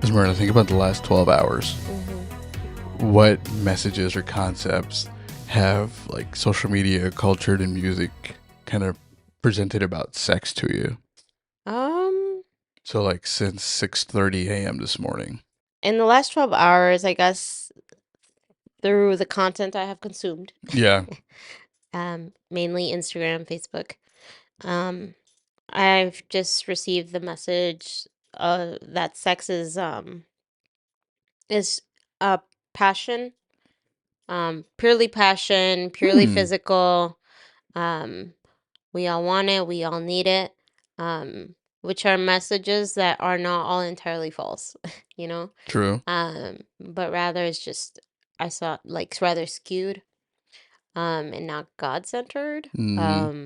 Esmeralda, think about the last 12 hours. Mm-hmm. What messages or concepts have like social media, culture, and music kind of presented about sex to you? Um, So like since 6:30 a.m. this morning. in the last 12 hours, I guess through the content I have consumed, Yeah, mainly Instagram, Facebook, um, I've just received the message that sex is a passion, purely passion, purely Hmm. physical. Um, we all want it, we all need it. Um, which are messages that are not all entirely false, you know? True. But rather it's just I saw like it's rather skewed, and not God-centered. Hmm.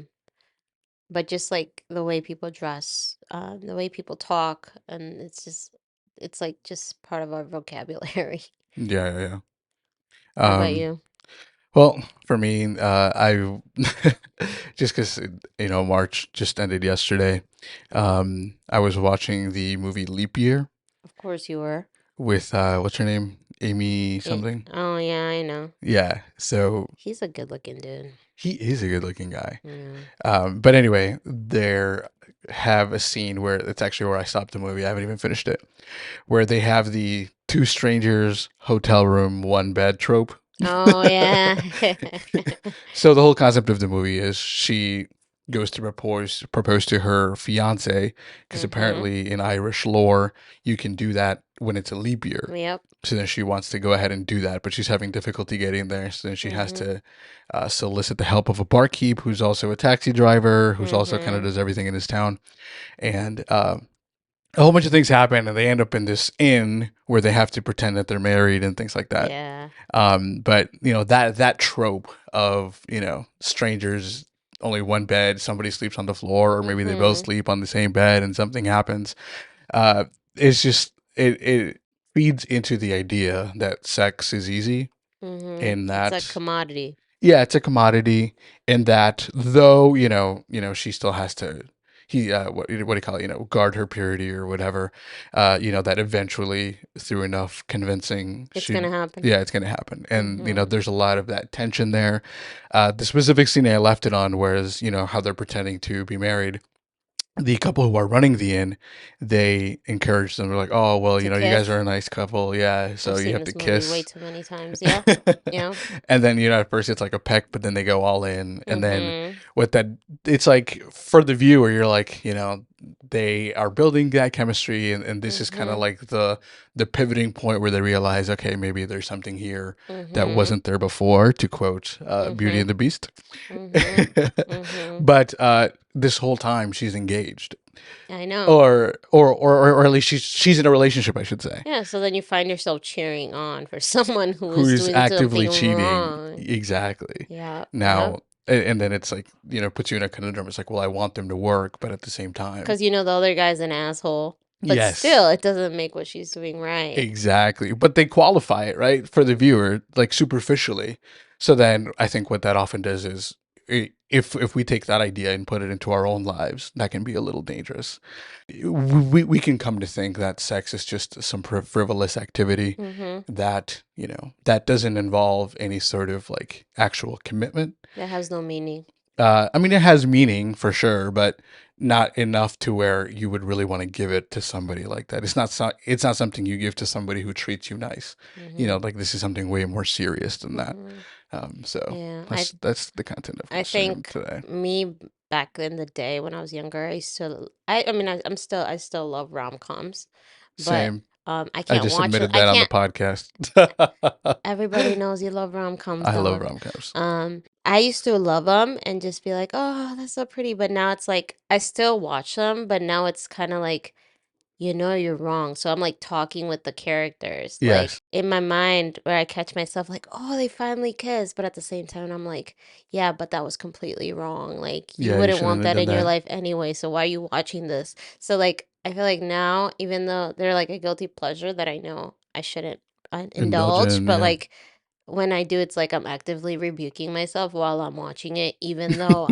But just like the way people dress, the way people talk, and it's like just part of our vocabulary. Yeah, yeah, How yeah. about you? Well, for me, I just because March just ended yesterday. Mm, I was watching the movie Leap Year of course you were. with what's her name, Amy Eh, something. oh yeah, I know. Yeah, so He's a good-looking dude. he is a good-looking guy. Yeah. But anyway, there have a scene where it's actually where I stopped the movie. I haven't even finished it, where they have the two strangers, hotel room, one bed trope. Oh yeah. So the whole concept of the movie is she goes to propose to her fiance because Mm-hmm. apparently in Irish lore you can do that when it's a leap year. Yep. So then she wants to go ahead and do that, but she's having difficulty getting there. So then she has Mm-hmm. to solicit the help of a barkeep who's also a taxi driver, who's also kind of Mm-hmm. does everything in his town. And a whole bunch of things happen, and they end up in this inn where they have to pretend that they're married and things like that. Yeah. But that trope of strangers, only one bed, somebody sleeps on the floor, or maybe they both Mm-hmm. sleep on the same bed, and something happens. It's just it feeds into the idea that sex is easy, Mm-hmm. and It's a that commodity. yeah, it's a commodity, and that though she still has to what do you call it, guard her purity or whatever, that eventually through enough convincing It's she gonna happen. yeah, it's gonna happen. And Mm-hmm. there's a lot of that tension there. The specific scene I left it on was how they're pretending to be married. The couple who are running the inn, they encourage them. They're like, oh well, To you guys kiss. are a nice couple, yeah, so I've you seen have to this movie way kiss. too many times. Yeah. Yeah. And then at first it's like a peck, but then they go all in, and then Mm-hmm. what that it's like for the viewer, you're like, they are building that chemistry, and this is kind of Mm-hmm. like the pivoting point where they realize, okay, maybe there's something here that Mm-hmm. wasn't there before, to quote Beauty Mm-hmm. and the Beast. Mm-hmm. Mm-hmm. But this whole time she's engaged, I know. or at least she's in a relationship, I should say, Yeah, so then you find yourself cheering on for someone who is who's doing actively something cheating. wrong. Exactly. Yeah, yeah. Now, and then it's like, puts you in a conundrum. It's like, well, I want them to work, but at the same time, Because the other guy's an asshole. But yes, still, it doesn't make what she's doing right. exactly. But they qualify it, right, for the viewer, like superficially. So then I think what that often does is, if we take that idea and put it into our own lives, that can be a little dangerous. We can come to think that sex is just some frivolous activity Mm-hmm. that that doesn't involve any sort of like actual commitment. That has no meaning. I mean, it has meaning for sure, but not enough to where you would really want to give it to somebody like that. It's not something you give to somebody who treats you nice. Mm-hmm. Like this is something way more serious than that. Mm-hmm. So Yeah, that's the content of I concern think today. me back in the day when I was younger, I mean, I still love rom-coms, but Same. I I can't just watch it. admitted I that on the can't. podcast. Everybody knows you love rom-coms, I love dog. rom-coms. I used to love them and just be like, "Oh, that's so pretty." But now it's like I still watch them, but now it's kind of like, you're wrong. So I'm like talking with the characters, like Yes. in my mind, where I catch myself like, "Oh, they finally kissed," but at the same time, I'm like, "Yeah, but that was completely wrong. Like you Yeah, you wouldn't shouldn't want have that done in your that. life anyway. So why are you watching this?" So like, I feel like now, even though they're like a guilty pleasure that I know I shouldn't Indulge indulge, in, but yeah. like when I do, it's like I'm actively rebuking myself while I'm watching it, even though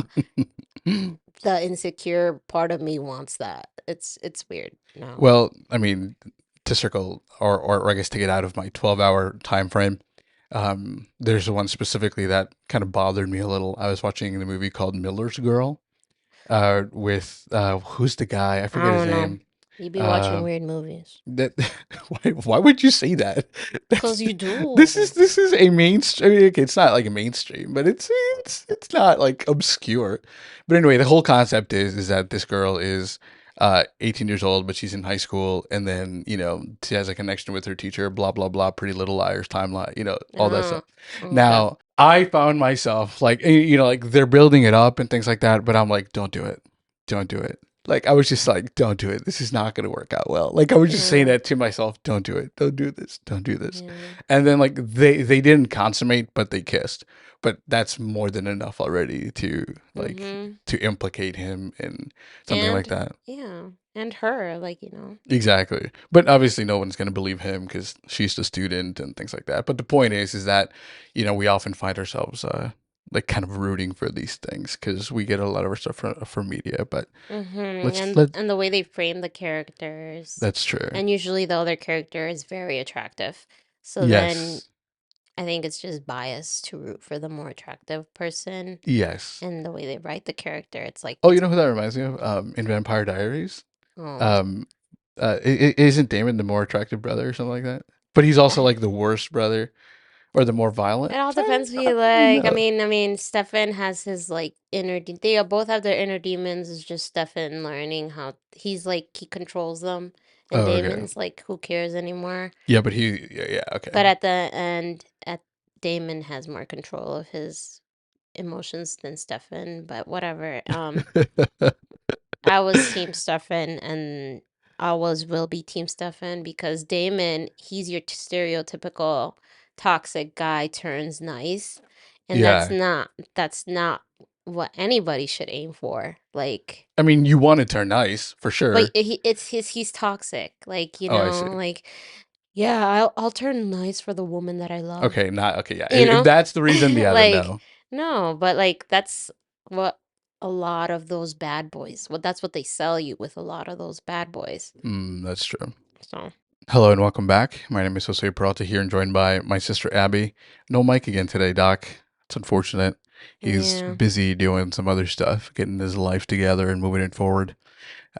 the insecure part of me wants that. It's weird. No. Well, I mean, to circle, or I guess to get out of my 12-hour time frame. There's one specifically that kind of bothered me a little. I was watching the movie called Miller's Girl, with who's the guy? I I forget his don't know. name. You be watching Uh, weird movies. that why would you say that? That's Cause you this do. is this is a mainstream. Okay, it's not like a mainstream, but it's not like obscure. But anyway, the whole concept is that this girl is 18 years old, but she's in high school, and then she has a connection with her teacher. Blah blah blah. Pretty Little Liars timeline. All that stuff. Oh, okay. Now I found myself like like they're building it up and things like that, but I'm like, don't do it, don't do it. Like I was just like, don't do it. This is not going to work out well. Like I was just saying Yeah, that to myself, don't do it. Don't do this. Don't do this. yeah. And then like they didn't consummate, but they kissed. But that's more than enough already to like Mhm. to implicate him in something like And that. yeah, and her, like, Exactly. But obviously no one's going to believe him because she's the student and things like that. But the point is that, we often find ourselves like kind of rooting for these things because we get a lot of our stuff from media. But let's and let and the way they frame the characters, that's true. and usually the other character is very attractive. So then Yes. I think it's just bias to root for the more attractive person, Yes. and the way they write the character, it's like Oh, you it's know who that reminds me of? In Vampire Diaries. oh, Um, isn't Damon the more attractive brother or something like that? But he's also like the worst brother or the more violent. it all I depends who you don't really like. I know. mean, I mean, Stefan has his like they both have their inner demons. It's just Stefan learning how he's like he controls them, and Oh, okay. Damon's like who cares anymore. Yeah, but yeah, okay. But at the end, at Damon has more control of his emotions than Stefan. But whatever. I was Team Stefan, and I always will be Team Stefan because Damon, he's your stereotypical toxic guy turns nice, and Yeah. that's not what anybody should aim for. Like, I mean, you want to turn nice for but sure. he's toxic. Like, Oh, I see. like yeah, I'll turn nice for the woman that I love. Okay, not okay. Yeah, You if know, that's the reason, yeah, then like no. no, but like that's what a lot of those bad boys. Well, that's what they sell you with a lot of those bad boys. That's true. So Hello and welcome back. My name is Jose Peralta here and joined by my sister Abby. No Mike again today, Doc. It's unfortunate. He's yeah, busy doing some other stuff, getting his life together and moving it forward.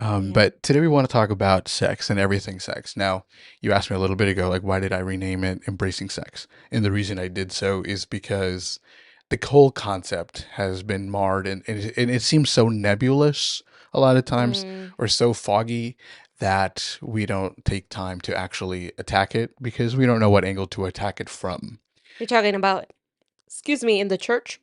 yeah. But today we want to talk about sex and everything sex. Now, you asked me a little bit ago, like, why did I rename it Embracing Sex? And the reason I did so is because the whole concept has been marred and it seems so nebulous a lot of times Mm. or so foggy that we don't take time to actually attack it because we don't know what angle to attack it from. You're talking about, excuse me, in the church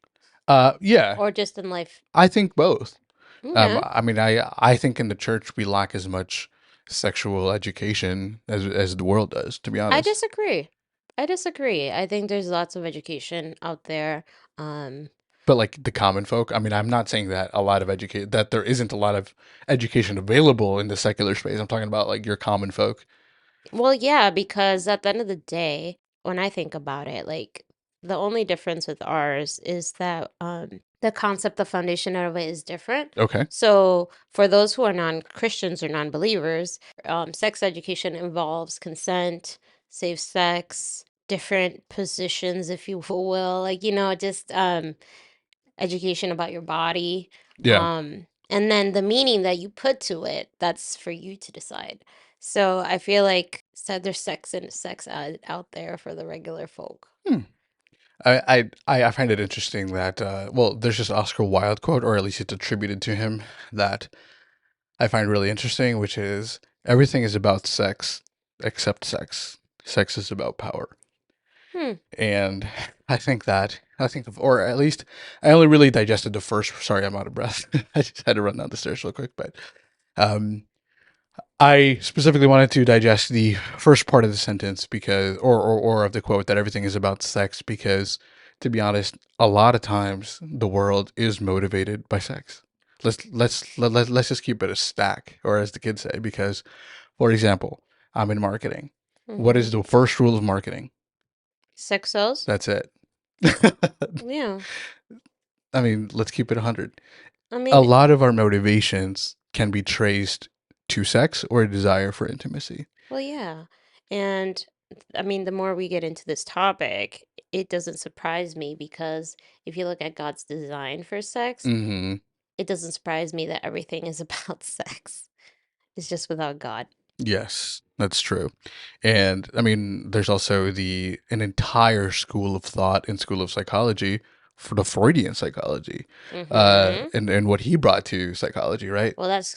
Yeah, or just in life? I think both. Okay. I mean, I think in the church we lack as much sexual education as the world does, to be I honest. disagree. I disagree. I think there's lots of education out there. Um, But like the common folk, I mean, I'm not saying that that there isn't a lot of education available in the secular space. I'm talking about like your common folk. Well, yeah, because at the end of the day, when I think about it, like the only difference with ours is that the concept, the foundation of it is different. Okay. So for those who are non-Christians or non-believers, sex education involves consent, safe sex, different positions, if you will, like, just education about your body. Yeah. And then the meaning that you put to it, that's for you to decide. So I feel like there's sex out there for the regular folk. Hmm. I find it interesting that well, there's this Oscar Wilde quote, or at least it's attributed to him, that I find really interesting, which is everything is about sex except sex. Sex is about power. Hmm. And I think of, or at least I only really digested the first. Sorry, I'm out of breath. I just had to run down the stairs real quick, but um, I specifically wanted to digest the first part of the sentence because, or of the quote that everything is about sex because, to be honest, a lot of times the world is motivated by sex. Let's just keep it a stack, or as the kids say, because, for example, I'm in marketing. What Mm-hmm. is the first rule of marketing? Sex sells? That's it. Yeah. I mean, let's keep it 100. I A mean, lot of our motivations can be traced to sex or a desire for intimacy. Well, yeah. And I mean, the more we get into this topic, it doesn't surprise me because if you look at God's design for sex, Hmm. it doesn't surprise me that everything is about sex. It's just without God. Yes, that's true. And I mean, there's also the an entire school of thought and school of psychology for the Freudian psychology, Mm-hmm. and what he brought to psychology, right? Well, that's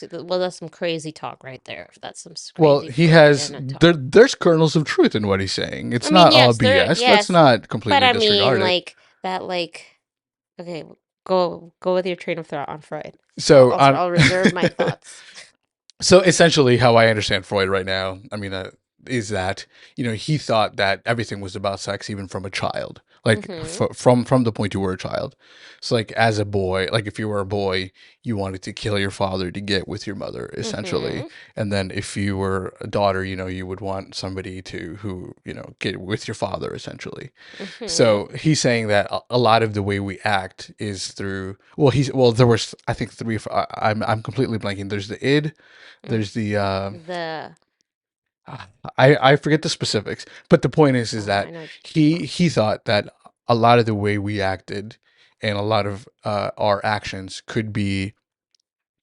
some crazy talk right there. That's some Well, crazy he has Freudian talk. there's kernels of truth in what he's saying. I It's mean, not all yes, BS. Let's yes, not but completely I mean, disregard it. like that, like okay, go with your train of thought on Freud. So on I'll reserve my thoughts. So essentially, how I understand Freud right now, I mean, is that he thought that everything was about sex, even from a child, like Mm-hmm. from the point you were a child. So, like as a boy, like if you were a boy, you wanted to kill your father to get with your mother, essentially, Mm-hmm. and then if you were a daughter, you would want somebody to who get with your father, essentially. Mm-hmm. So he's saying that a lot of the way we act is through. Well, there was I think three. I'm completely blanking. There's the id. Mm. There's the The I forget the specifics, but the point is I that know what you're talking about. he thought that a lot of the way we acted and a lot of our actions could be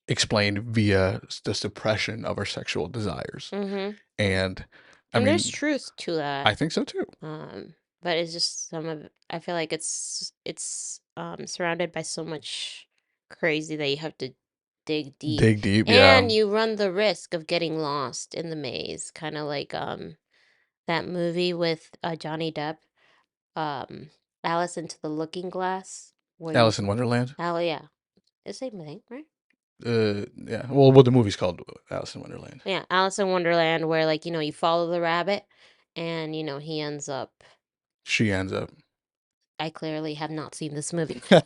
explained via the suppression of our sexual desires. Mm-hmm. And I And there's mean, truth to that. I think so too. But it's just I feel like it's surrounded by so much crazy that you have to dig deep. Dig deep, yeah. And you run the risk of getting lost in the maze, kind of like that movie with Johnny Depp, um Alice into the Looking Glass, where you Alice in Wonderland. oh yeah, it's the same thing, right? Yeah. Well, the movie's called Alice in Wonderland. Yeah, Alice in Wonderland, where like you follow the rabbit, and he ends up. She ends up. I clearly have not seen this movie, but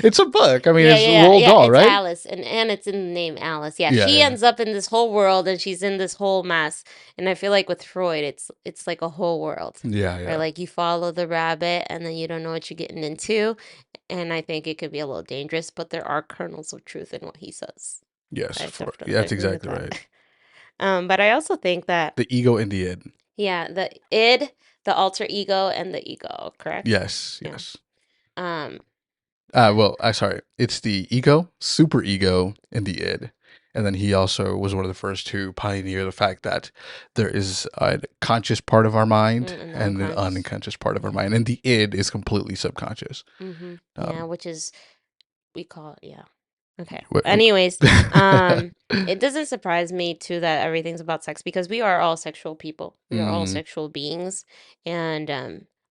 It's a book. I mean, yeah, it's a yeah, yeah, Roald yeah. Dahl, It's right? Alice, and it's in the name Alice. Yeah, Yeah, she yeah. ends up in this whole world, and she's in this whole mess. And I feel like with Freud, it's like a whole world, Yeah, where yeah. like you follow the rabbit, and then you don't know what you're getting into. And I think it could be a little dangerous, but there are kernels of truth in what he says. Yes, I yeah, definitely that's agree with exactly that. right. But I also think that The ego and the id. yeah, the id, the alter ego, and the ego, correct? Yes, Yeah. yes. Um, Well, I sorry. It's the ego, super ego, and the id. And then he also was one of the first to pioneer the fact that there is a conscious part of our mind and the and an unconscious. unconscious part of our Yeah. mind. And the id is completely subconscious. Mm-hmm. Yeah, Um, which is we call it, yeah. Okay. wh- Anyways, um, it doesn't surprise me too that everything's about sex because we are all sexual people. We are all mm, sexual beings. And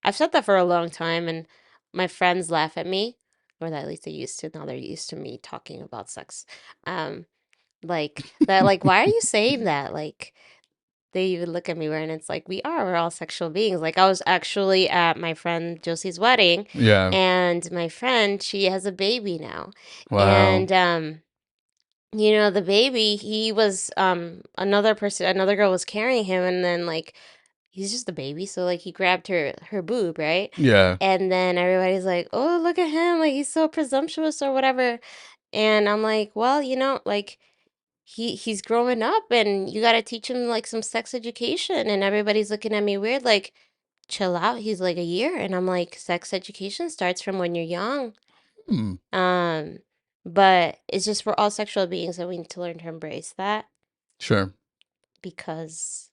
I've said that for a long time, and my friends laugh at me, or at least they used to. Now they're used to me talking about sex. Um, like that, like, why are you saying that? Like they even look at me weird, and it's like we're all sexual beings. Like I was actually at my friend Josie's wedding, yeah. and my friend, she has a baby now. Wow. And the baby, he was another girl was carrying him, and then like he's just a baby, so like he grabbed her boob, right? Yeah. And then everybody's like, "Oh, look at him, like he's so presumptuous or whatever." And I'm like, "Well, like he's growing up, and you got to teach him like some sex education." And everybody's looking at me weird, like, chill out. He's like a year. And I'm like, sex education starts from when you're young. Hmm. um but it's just we're all sexual beings, and we need to learn to embrace that Sure. because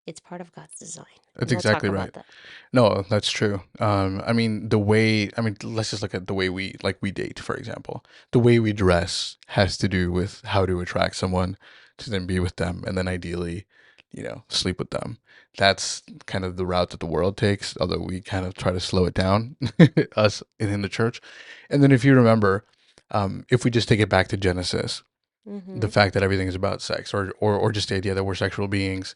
it's part of God's design, and That's we'll talk exactly right. about that. No, that's true. I mean, let's just look at the way we date, for example. The way we dress has to do with how to attract someone to then be with them and then ideally, sleep with them. That's kind of the route that the world takes, although we kind of try to slow it down, us in the church. And then if you remember, if we just take it back to Genesis, the Mm-hmm. fact that everything is about sex or just the idea that we're sexual beings,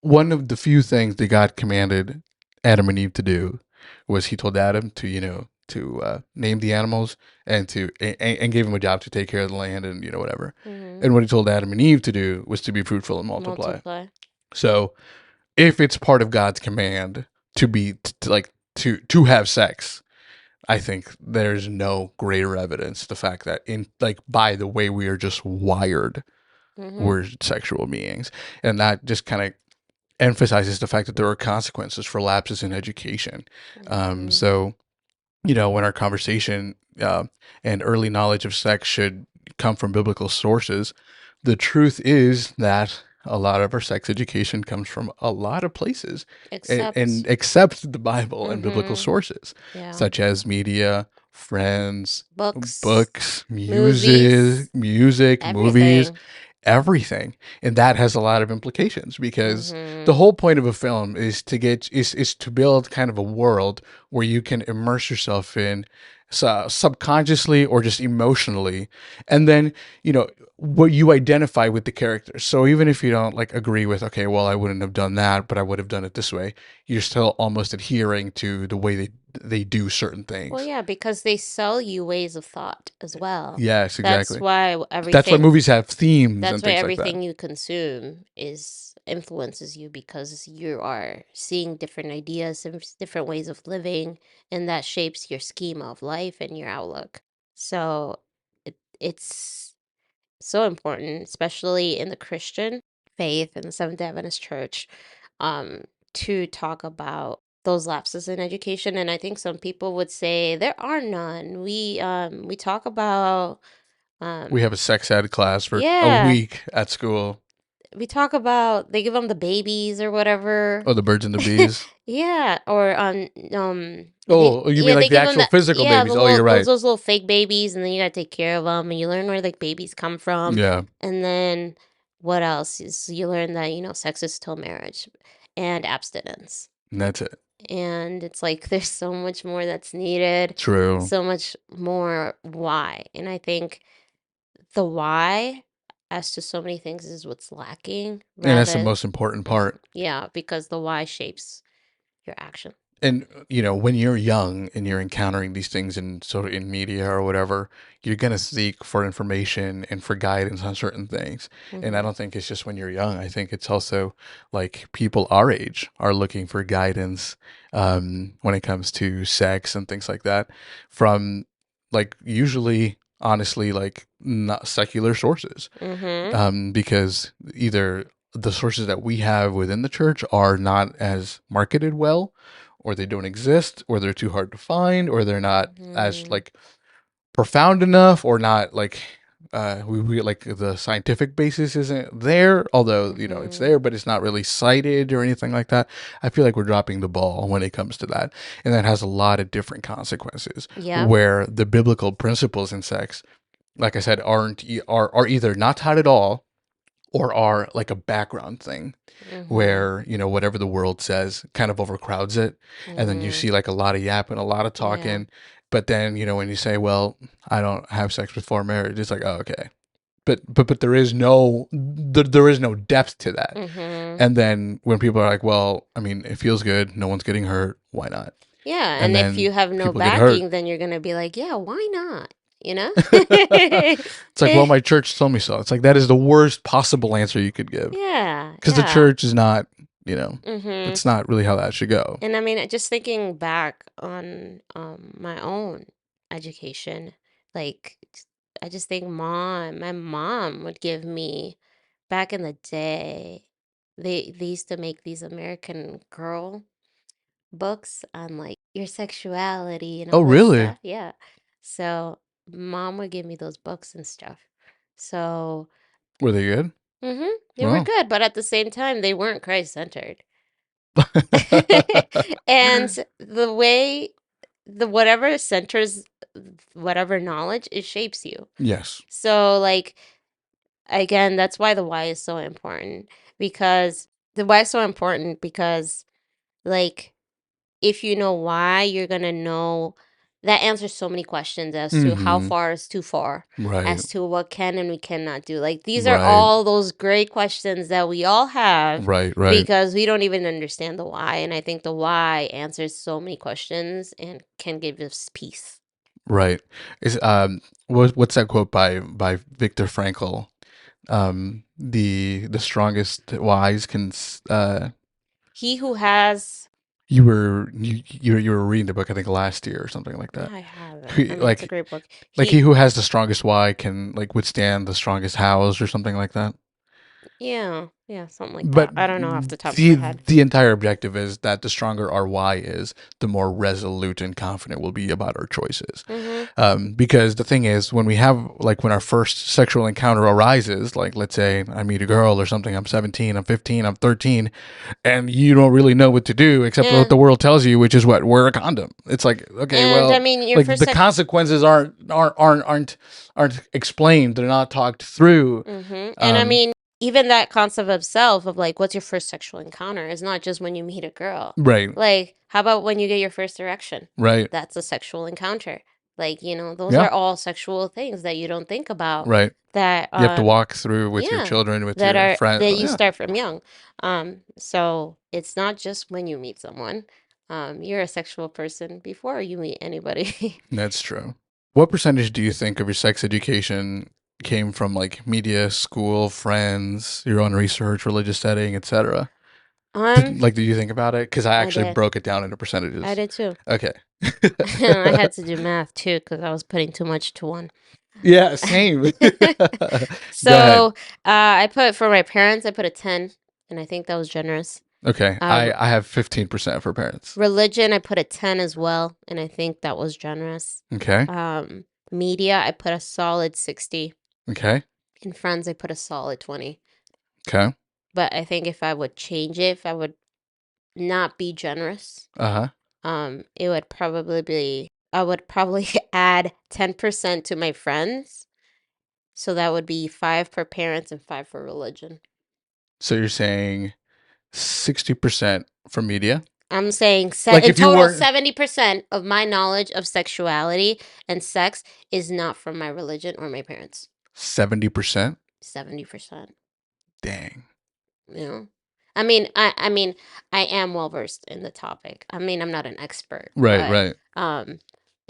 one of the few things that God commanded Adam and Eve to do was he told Adam to, name the animals and and gave him a job to take care of the land and whatever. Mm-hmm. And what he told Adam and Eve to do was to be fruitful and multiply. Multiply. So if it's part of God's command to be to have sex, I think there's no greater evidence the fact that in like by the way we are just wired Mhm. we're sexual beings. And that just kind of emphasizes the fact that there are consequences for lapses in education. Mhm. So, when our conversation and early knowledge of sex should come from biblical sources, the truth is that a lot of our sex education comes from a lot of places, and Except except the Bible and biblical mhm. sources, Yeah. such as media, friends, Books, books, music, movies, movies, everything. everything. And that has a lot of implications, because the Mhm. whole point of a film is to build kind of a world where you can immerse yourself in, subconsciously or just emotionally, and then what you identify with the characters. So even if you don't like agree with, okay, well, I wouldn't have done that, but I would have done it this way, you're still almost adhering to the way they do certain Well, things. yeah, because they sell you ways of thought as well. Yes, That's exactly. why That's why everything movies have themes that's and why things like that. everything you consume is influences you because you are seeing different ideas and different ways of living, and that shapes your schema of life and your outlook. So it's so important, especially in the Christian faith and the Seventh-day Adventist Church, um, to talk about those lapses in education. And I think some people would say there are none. We talk about We um have a sex ed class for a yeah, week at school. we talk about they give them the babies or whatever. Oh, the birds and the bees. Yeah, or Oh, you mean yeah, like they the give them actual the physical yeah, babies? the Oh, you're little right. those little fake babies, and then you gotta take care of them, and you learn where like babies come from, Yeah, and then what else is you learn that sex is till marriage, and abstinence, and that's it. and it's like there's so much more that's needed, True. so much more why, and I think the why as to so many things is what's lacking And that's the rather. most important Mhm. part. Yeah, because the why shapes your action. And when you're young and you're encountering these things in sort of in media or whatever, you're gonna seek for information and for guidance on certain things. And I Mhm. don't think it's just when you're young. I think it's also like people our age are looking for guidance, when it comes to sex and things like that, from like usually, honestly, like not secular sources, Mhm. because either the sources that we have within the church are not as marketed well, or they don't exist, or they're too hard to find, or they're not as Mhm. like profound enough, or not like we like the scientific basis isn't there, although it's Mhm. there, but it's not really cited or anything like that. I feel like we're dropping the ball when it comes to that, and that has a lot of different consequences, Yep. where the biblical principles in sex, like I said, are either not taught at all, or are like a background thing, Mhm. where whatever the world says kind of overcrowds it, and then you Mhm. see like a lot of yapping, a lot of Yeah. talking, but then when you say, well, I don't have sex before marriage, it's like, oh, okay, but there is no depth to that. Mhm. And then when people are like, well, I mean, it feels good, no one's getting hurt, why not? Yeah, And and if you then have no people get hurt. backing, then you're gonna be like, yeah, why not? You know? It's like, well, my church told me so. It's like, that is the worst possible answer you could give, Yeah, because the yeah. church is not, you know, Mhm. that's not really how that should go. And I mean, just thinking back on my own education, like I just think my mom would give me back in the day, they used to make these American Girl books on like your sexuality and Oh, all this really? stuff. Yeah. So mom would give me those books and stuff. So, Were they good? they were Well, good, but at the same time, they weren't Christ centered. And the way the whatever centers whatever knowledge, it shapes you. yes. So like again, that's why the why is so important, because the why is so important because like if you know why, you're gonna know that answers so many questions as to how Mm-hmm. far is too far, Right. as to what can and we cannot do. Like these are Right. all those great questions that we all have Right. Right. because we don't even understand the why. And I think the why answers so many questions and can give us peace. Right. Is what's that quote by Viktor Frankl? The strongest wise can He who has you were reading the book, I think, last year or something like that. I haven't. I mean, it's a Like great book. he He who has the strongest why can like withstand the strongest hows or something like that. Yeah, something like But that. I don't know off the top of my the head. the entire objective is that the stronger our why is, the more resolute and confident we'll be about our choices. Mhm. Because the thing is, when we have, like, when our first sexual encounter arises, like, let's say I meet a girl or something, I'm 17, I'm 15, I'm 13, and you don't really know what to do except what Yeah. the world tells you, which is what? Wear a condom. It's like, okay, And I well, mean, your like, first the sex. consequences aren't explained. They're not talked through. And I Um, mean, even that concept of self of like, what's your first sexual encounter is not just when you meet a girl. right, Like, how about when you get your first erection? right, That's a sexual encounter. Like, those yeah, are all sexual things that you don't think about right. that You have to walk through with your yeah, children, with that your are friend. that Oh, you yeah, start from young. So it's not just when you meet someone. You're a sexual person before you meet anybody. that's true. What percentage do you think of your sex education came from, like, media, school, friends, your own research, religious setting, etc.? Um, Like, did you think about it? Because I I actually did. broke it down into I percentages. did too. Okay. I had to do math too because I was putting too much to one. Yeah, same. Go ahead. So I put for my parents, I put a 10, and I think that was generous. Okay, Uh, I have 15% for parents. Religion, I put a 10 as well, and I think that was generous. Okay, Media, I put a solid 60. okay, In friends, I put a solid 20. okay. But I think if I would change it, if I would not be generous, Uh huh. it would probably be, I would probably add 10% to my friends. So that would be 5 for parents and 5 for religion. So you're saying 60% for media? I'm saying Like, in if you total, weren't 70% of my knowledge of sexuality and sex is not from my religion or my parents. 70%? 70%. Dang. You know? I mean, I am well versed in the topic. I mean, I'm not an expert, Right, but right. um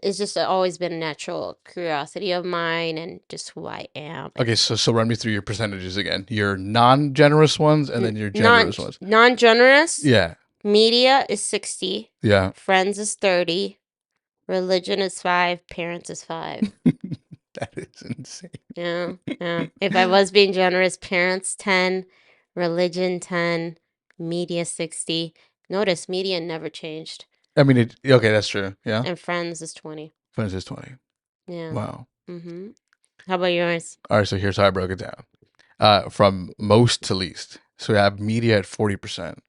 it's just always been a natural curiosity of mine and just who I am. Okay, so run me through your percentages again. Your non-generous ones and then your Non generous ones. non-generous, Yeah, media is 60, yeah. friends is 30, religion is 5, parents is 5. That is insane. Yeah, yeah. If I was being generous, parents 10, religion 10, media 60. Notice media never changed. I mean, okay, that's true. Yeah. And friends is 20. Friends is 20. Yeah. Wow. Mm-hmm. How about yours? All right, so here's how I broke it down. From most to least. So we have media at 40%.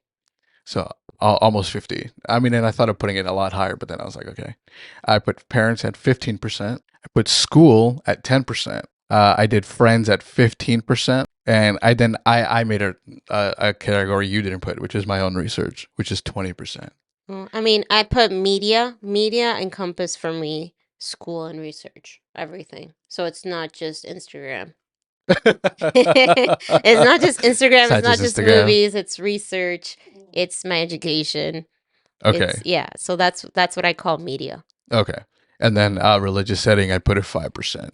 So almost 50. I mean, and I thought of putting it a lot higher, but then I was like, okay. I put parents at 15%. I put school at 10%. I did friends at 15%. And I made a category you didn't put, which is my own research, which is 20%. Well, I mean, I put media. Media encompass for me school and research, everything. So it's not just Instagram. It's not just It's Instagram. It's not not just just Instagram. movies. It's research. It's my education. It's Okay. yeah. So that's what I call media. Okay. And then religious setting, I put it 5%.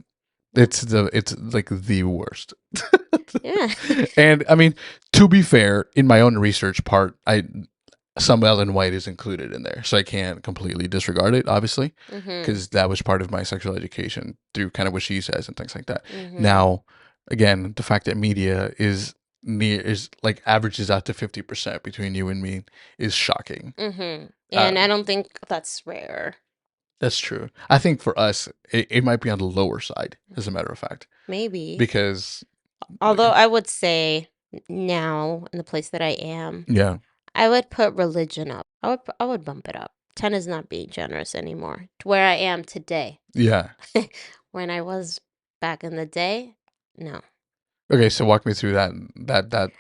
It's like the worst. Yeah. And I mean, to be fair, in my own research part, some Ellen White is included in there, so I can't completely disregard it, obviously, Mhm. because that was part of my sexual education through kind of what she says and things like that. Mhm. Now, again, the fact that media is like averages out to 50% between you and me is shocking. Mhm. Uh, And I don't think that's rare. that's true. I think for us, it might be on the lower side, as a matter of fact, Maybe. because Although I would say now in the place that I am, yeah, I would put religion up. I would bump it up. 10 is not being generous anymore. To where I am today. yeah. When I was back in the day, no. Okay, so walk me through that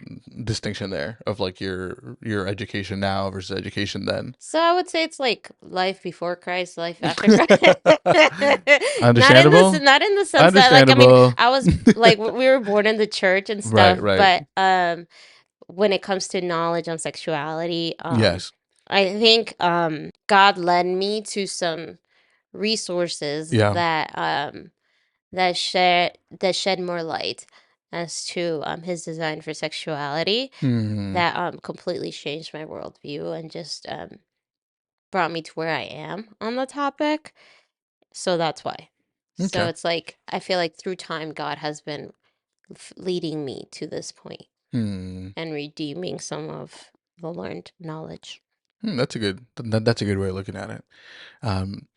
distinction there of, like, your education now versus education then. So I would say it's like life before Christ, life after Christ. Understandable. Not in the sense that like I mean Understandable. I was like we were born in the church and Right, stuff, right. but when it comes to knowledge on sexuality, Yes. I think God led me to some resources Yeah. that shed more light as to his design for sexuality Hmm. that completely changed my worldview and just brought me to where I am on the topic. So that's why. So Okay. it's like I feel like through time God has been leading me to this point. Hmm. and redeeming some of the learned knowledge. That's a good way of looking at it. Um,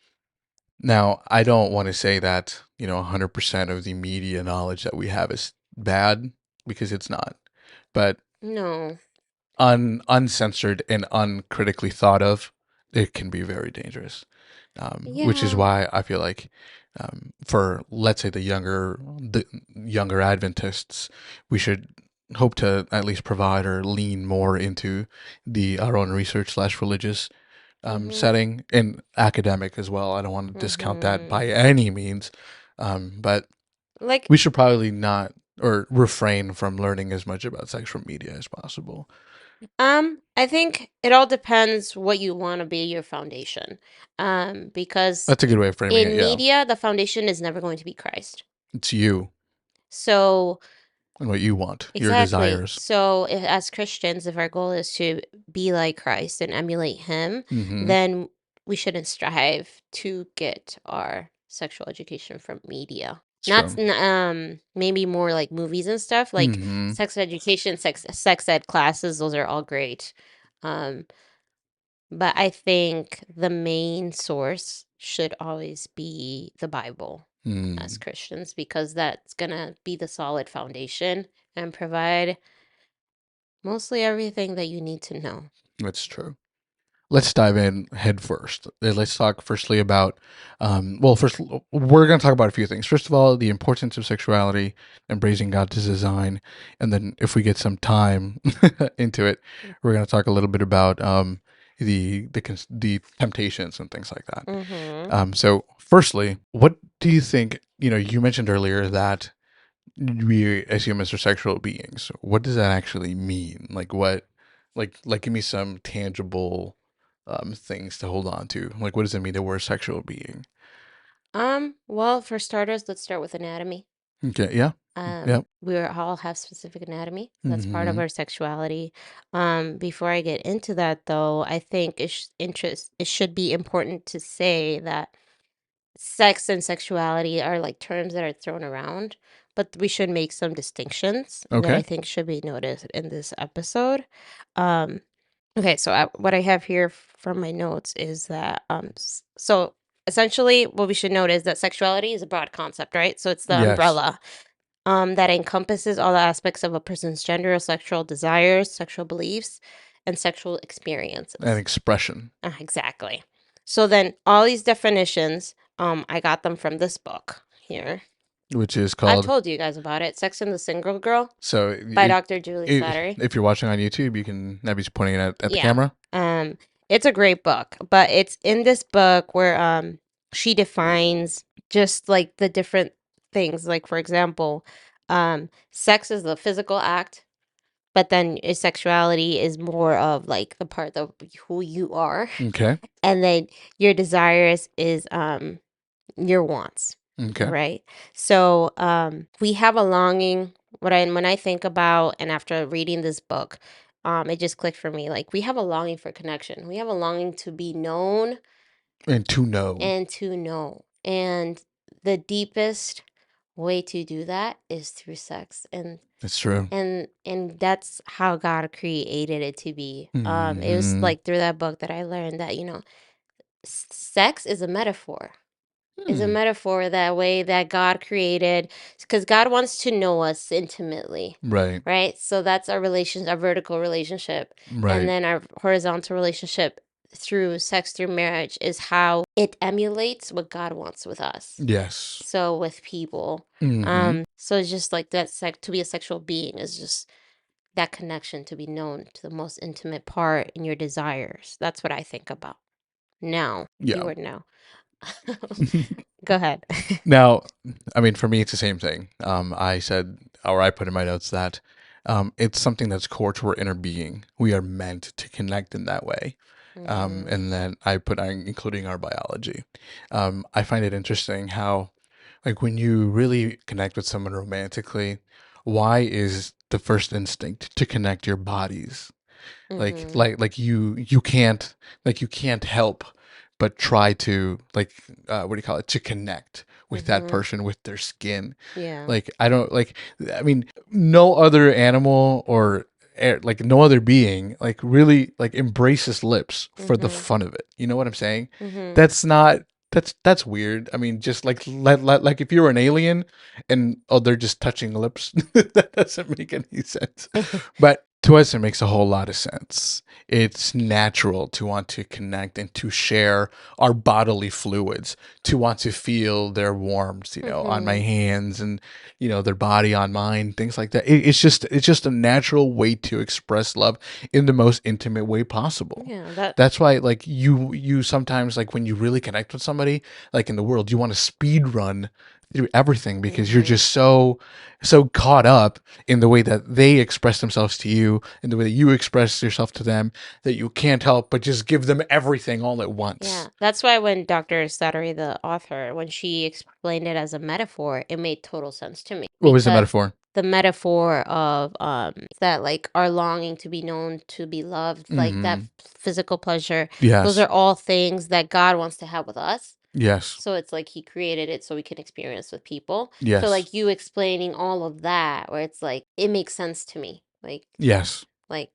Now, I don't want to say that, 100% of the media knowledge that we have is bad, because it's not. But No. uncensored and uncritically thought of, it can be very dangerous. Which is Yeah. why I feel like, for, let's say, the younger Adventists, we should hope to at least provide or lean more into the our own research slash religious, Mhm. setting, and academic as well. I don't want to discount that Mhm. by any means, but Like we should probably not, or refrain from learning as much about sex from media as possible. I think it all depends what you want to be your foundation. Because That's a good way of framing it. in Yeah, media, the foundation is never going to be Christ. it's you So and what you want, your exactly. desires. So, if, as Christians, if our goal is to be like Christ and emulate Him, Mm-hmm. then we shouldn't strive to get our sexual education from media. It's Not true. maybe more like movies and stuff, like Mm-hmm. sex education, sex ed classes. Those are all great. Um, but I think the main source should always be the Bible as Mm, Christians, because that's gonna be the solid foundation and provide mostly everything that you need to know. that's true. Let's dive in head first. Let's talk firstly about, well, first, we're going to talk about a few things. First of all, the importance of sexuality, embracing God's design. And then, if we get some time into it, we're going to talk a little bit about, the temptations and things like that. Mm-hmm. So, firstly, what do you think? You mentioned earlier that we as humans are sexual beings. What does that actually mean? Like what? Like give me some tangible, things to hold on to. Like, what does it mean that we're a sexual being? Well, for starters, let's start with anatomy. Okay. Yeah. Yep. We all have specific anatomy. That's part of Mm-hmm. our sexuality. Before I get into that, though, I think it should be important to say that sex and sexuality are like terms that are thrown around, but we should make some distinctions that I Okay. think should be noticed in this episode. Um, okay, so what I have here from my notes is that so essentially what we should note is that sexuality is a broad concept, right? So it's the Yes. umbrella that encompasses all the aspects of a person's gender, sexual desires, sexual beliefs, and sexual An experiences. expression, Exactly. So then all these definitions, I got them from this book here. which is I've called. told you guys about it, Sex and the Single Girl So, by Dr. Julie Slattery. if you're watching on YouTube, you can maybe just pointing it at the Yeah. camera. It's a great book, but it's in this book where she defines just like the different things. Like for example, sex is the physical act, but then sexuality is more of like the part of who you are. Okay. And then your desires is your wants, Okay. right? So we have a longing. When I think about, and after reading this book, it just clicked for me. Like we have a longing for connection. We have a longing to be known And to know. and to know. And the deepest way to do that is through sex. It's true. And that's how God created it to be. It was Mm-hmm. like through that book that I learned that, sex is a metaphor. Is a Hmm. metaphor that way that God created, because God wants to know us intimately, Right. right? So that's our relation, our vertical relationship, and Right. then our horizontal relationship through sex, through marriage, is how it emulates what God wants with us. Yes. So with people, Mm-hmm. so it's just like that. To be a sexual being is just that connection, to be known to the most intimate part in your desires. That's what I think about. Now, Yeah. keyword now. Go ahead. Now, I mean, for me, it's the same thing. I said, or I put in my notes that, it's something that's core to our inner being. We are meant to connect in that way. Mhm. And then I put, including our biology. I find it interesting how, like, when you really connect with someone romantically, why is the first instinct to connect your bodies? Like, Mhm. like, like you can't help but try to like what do you call it, to connect with that Mhm. person, with their skin. Yeah. Like I don't like, I mean, no other animal or like no other being like really like embraces lips for the Mhm. fun of it. You know what I'm saying? Mhm. That's not, that's weird. I mean, just like like if you were an alien and oh they're just touching lips, that doesn't make any sense. But to us, it makes a whole lot of sense. It's natural to want to connect and to share our bodily fluids, to want to feel their warmth, on my Mhm. hands and, their body on mine, things like that. It's just a natural way to express love in the most intimate way possible. Yeah, that That's why, like you sometimes like when you really connect with somebody, like in the world, you want to speed run through everything because you're mhm. just so caught up in the way that they express themselves to you and the way that you express yourself to them that you can't help but just give them everything all at Yeah, once. that's why when Dr. Slattery, the author, when she explained it as a metaphor, it made total sense to me What was the because metaphor? the metaphor of that like our longing to be known, to be loved, like that Mm-hmm. physical pleasure, those Yes. are all things that God wants to have with us. Yes. So it's like he created it so we can experience with people. So Yes. like you explaining all of that where it's like it makes sense to me. Yes. Like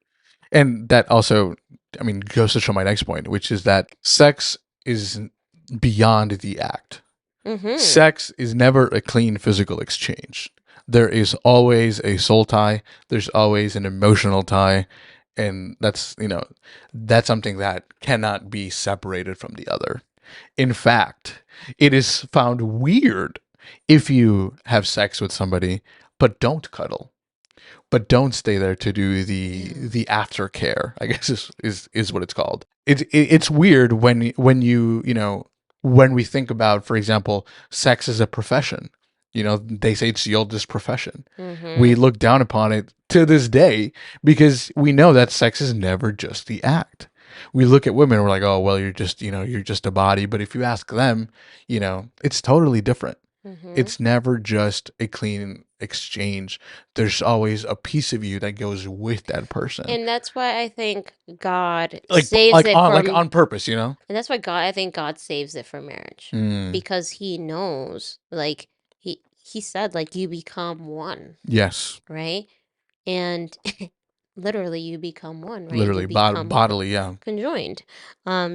And that also, I mean, goes to show my next point, which is that sex is beyond the act. mhm. Sex is never a clean physical exchange. There is always a soul tie, there's always an emotional tie, and that's something that cannot be separated from the other. In fact, it is found weird if you have sex with somebody but don't cuddle, but don't stay there to do Yeah. the aftercare. I guess is what it's called. It's weird when when we think about, for example, sex as a profession. They say it's the oldest profession. We Mhm. look down upon it to this day because we know that sex is never just the act. We look at women and we're like, oh well, you're just a body. But if you ask them, it's totally different. Mhm. It's never just a clean exchange. There's always a piece of you that goes with that person. And that's why I think God Like saves it like from on purpose, you know? and that's why God I think God saves it for marriage. Mm, Because he knows, like he said like you become one, yes. right? And literally you become one, right? You Literally become bodily, yeah. conjoined.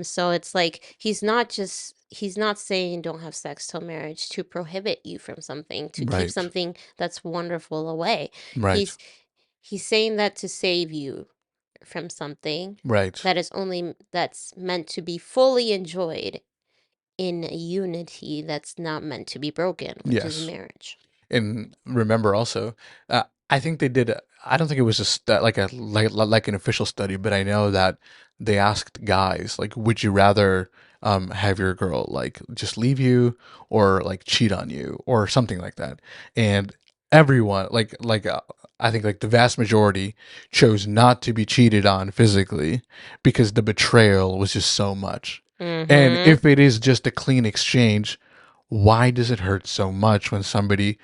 So it's like he's not saying don't have sex till marriage to prohibit you from something, to keep Right. something that's wonderful away. Right. He's he's saying that to save you from something Right. that is only that's meant to be fully enjoyed in a unity that's not meant to be broken, which is Yes. marriage. And remember also, I think they did. I don't think it was like an official study, but I know that they asked guys like, would you rather have your girl like just leave you or like cheat on you or something like that, and everyone I think like the vast majority chose not to be cheated on physically because the betrayal was just so much. And Mhm. if it is just a clean exchange, why does it hurt so much when somebody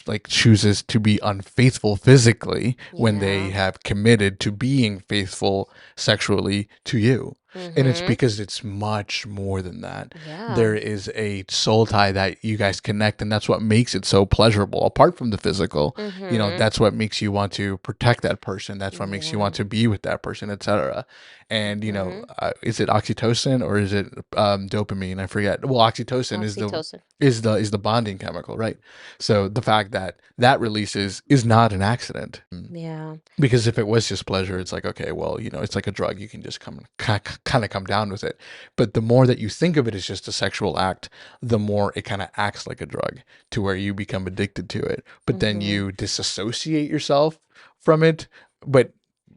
like chooses to be unfaithful physically when they Yeah. have committed to being faithful sexually to you? And it's Mhm. because it's much more than that. Yeah. There is a soul tie that you guys connect, and that's what makes it so pleasurable. Apart from the physical, Mhm. that's what makes you want to protect that person. That's what makes you want Yeah. to be with that person, etc. And Mhm. is it oxytocin or is it dopamine? I forget. Well, oxytocin Oxytocin. is the bonding chemical, right? So the fact that that releases is not an accident. Yeah. Because if it was just pleasure, it's like, okay, well, it's like a drug. You can just kind of come down with it. But the more that you think of it as just a sexual act, the more it kind of acts like a drug to where you become addicted to it. But then Mhm. you disassociate yourself from it. But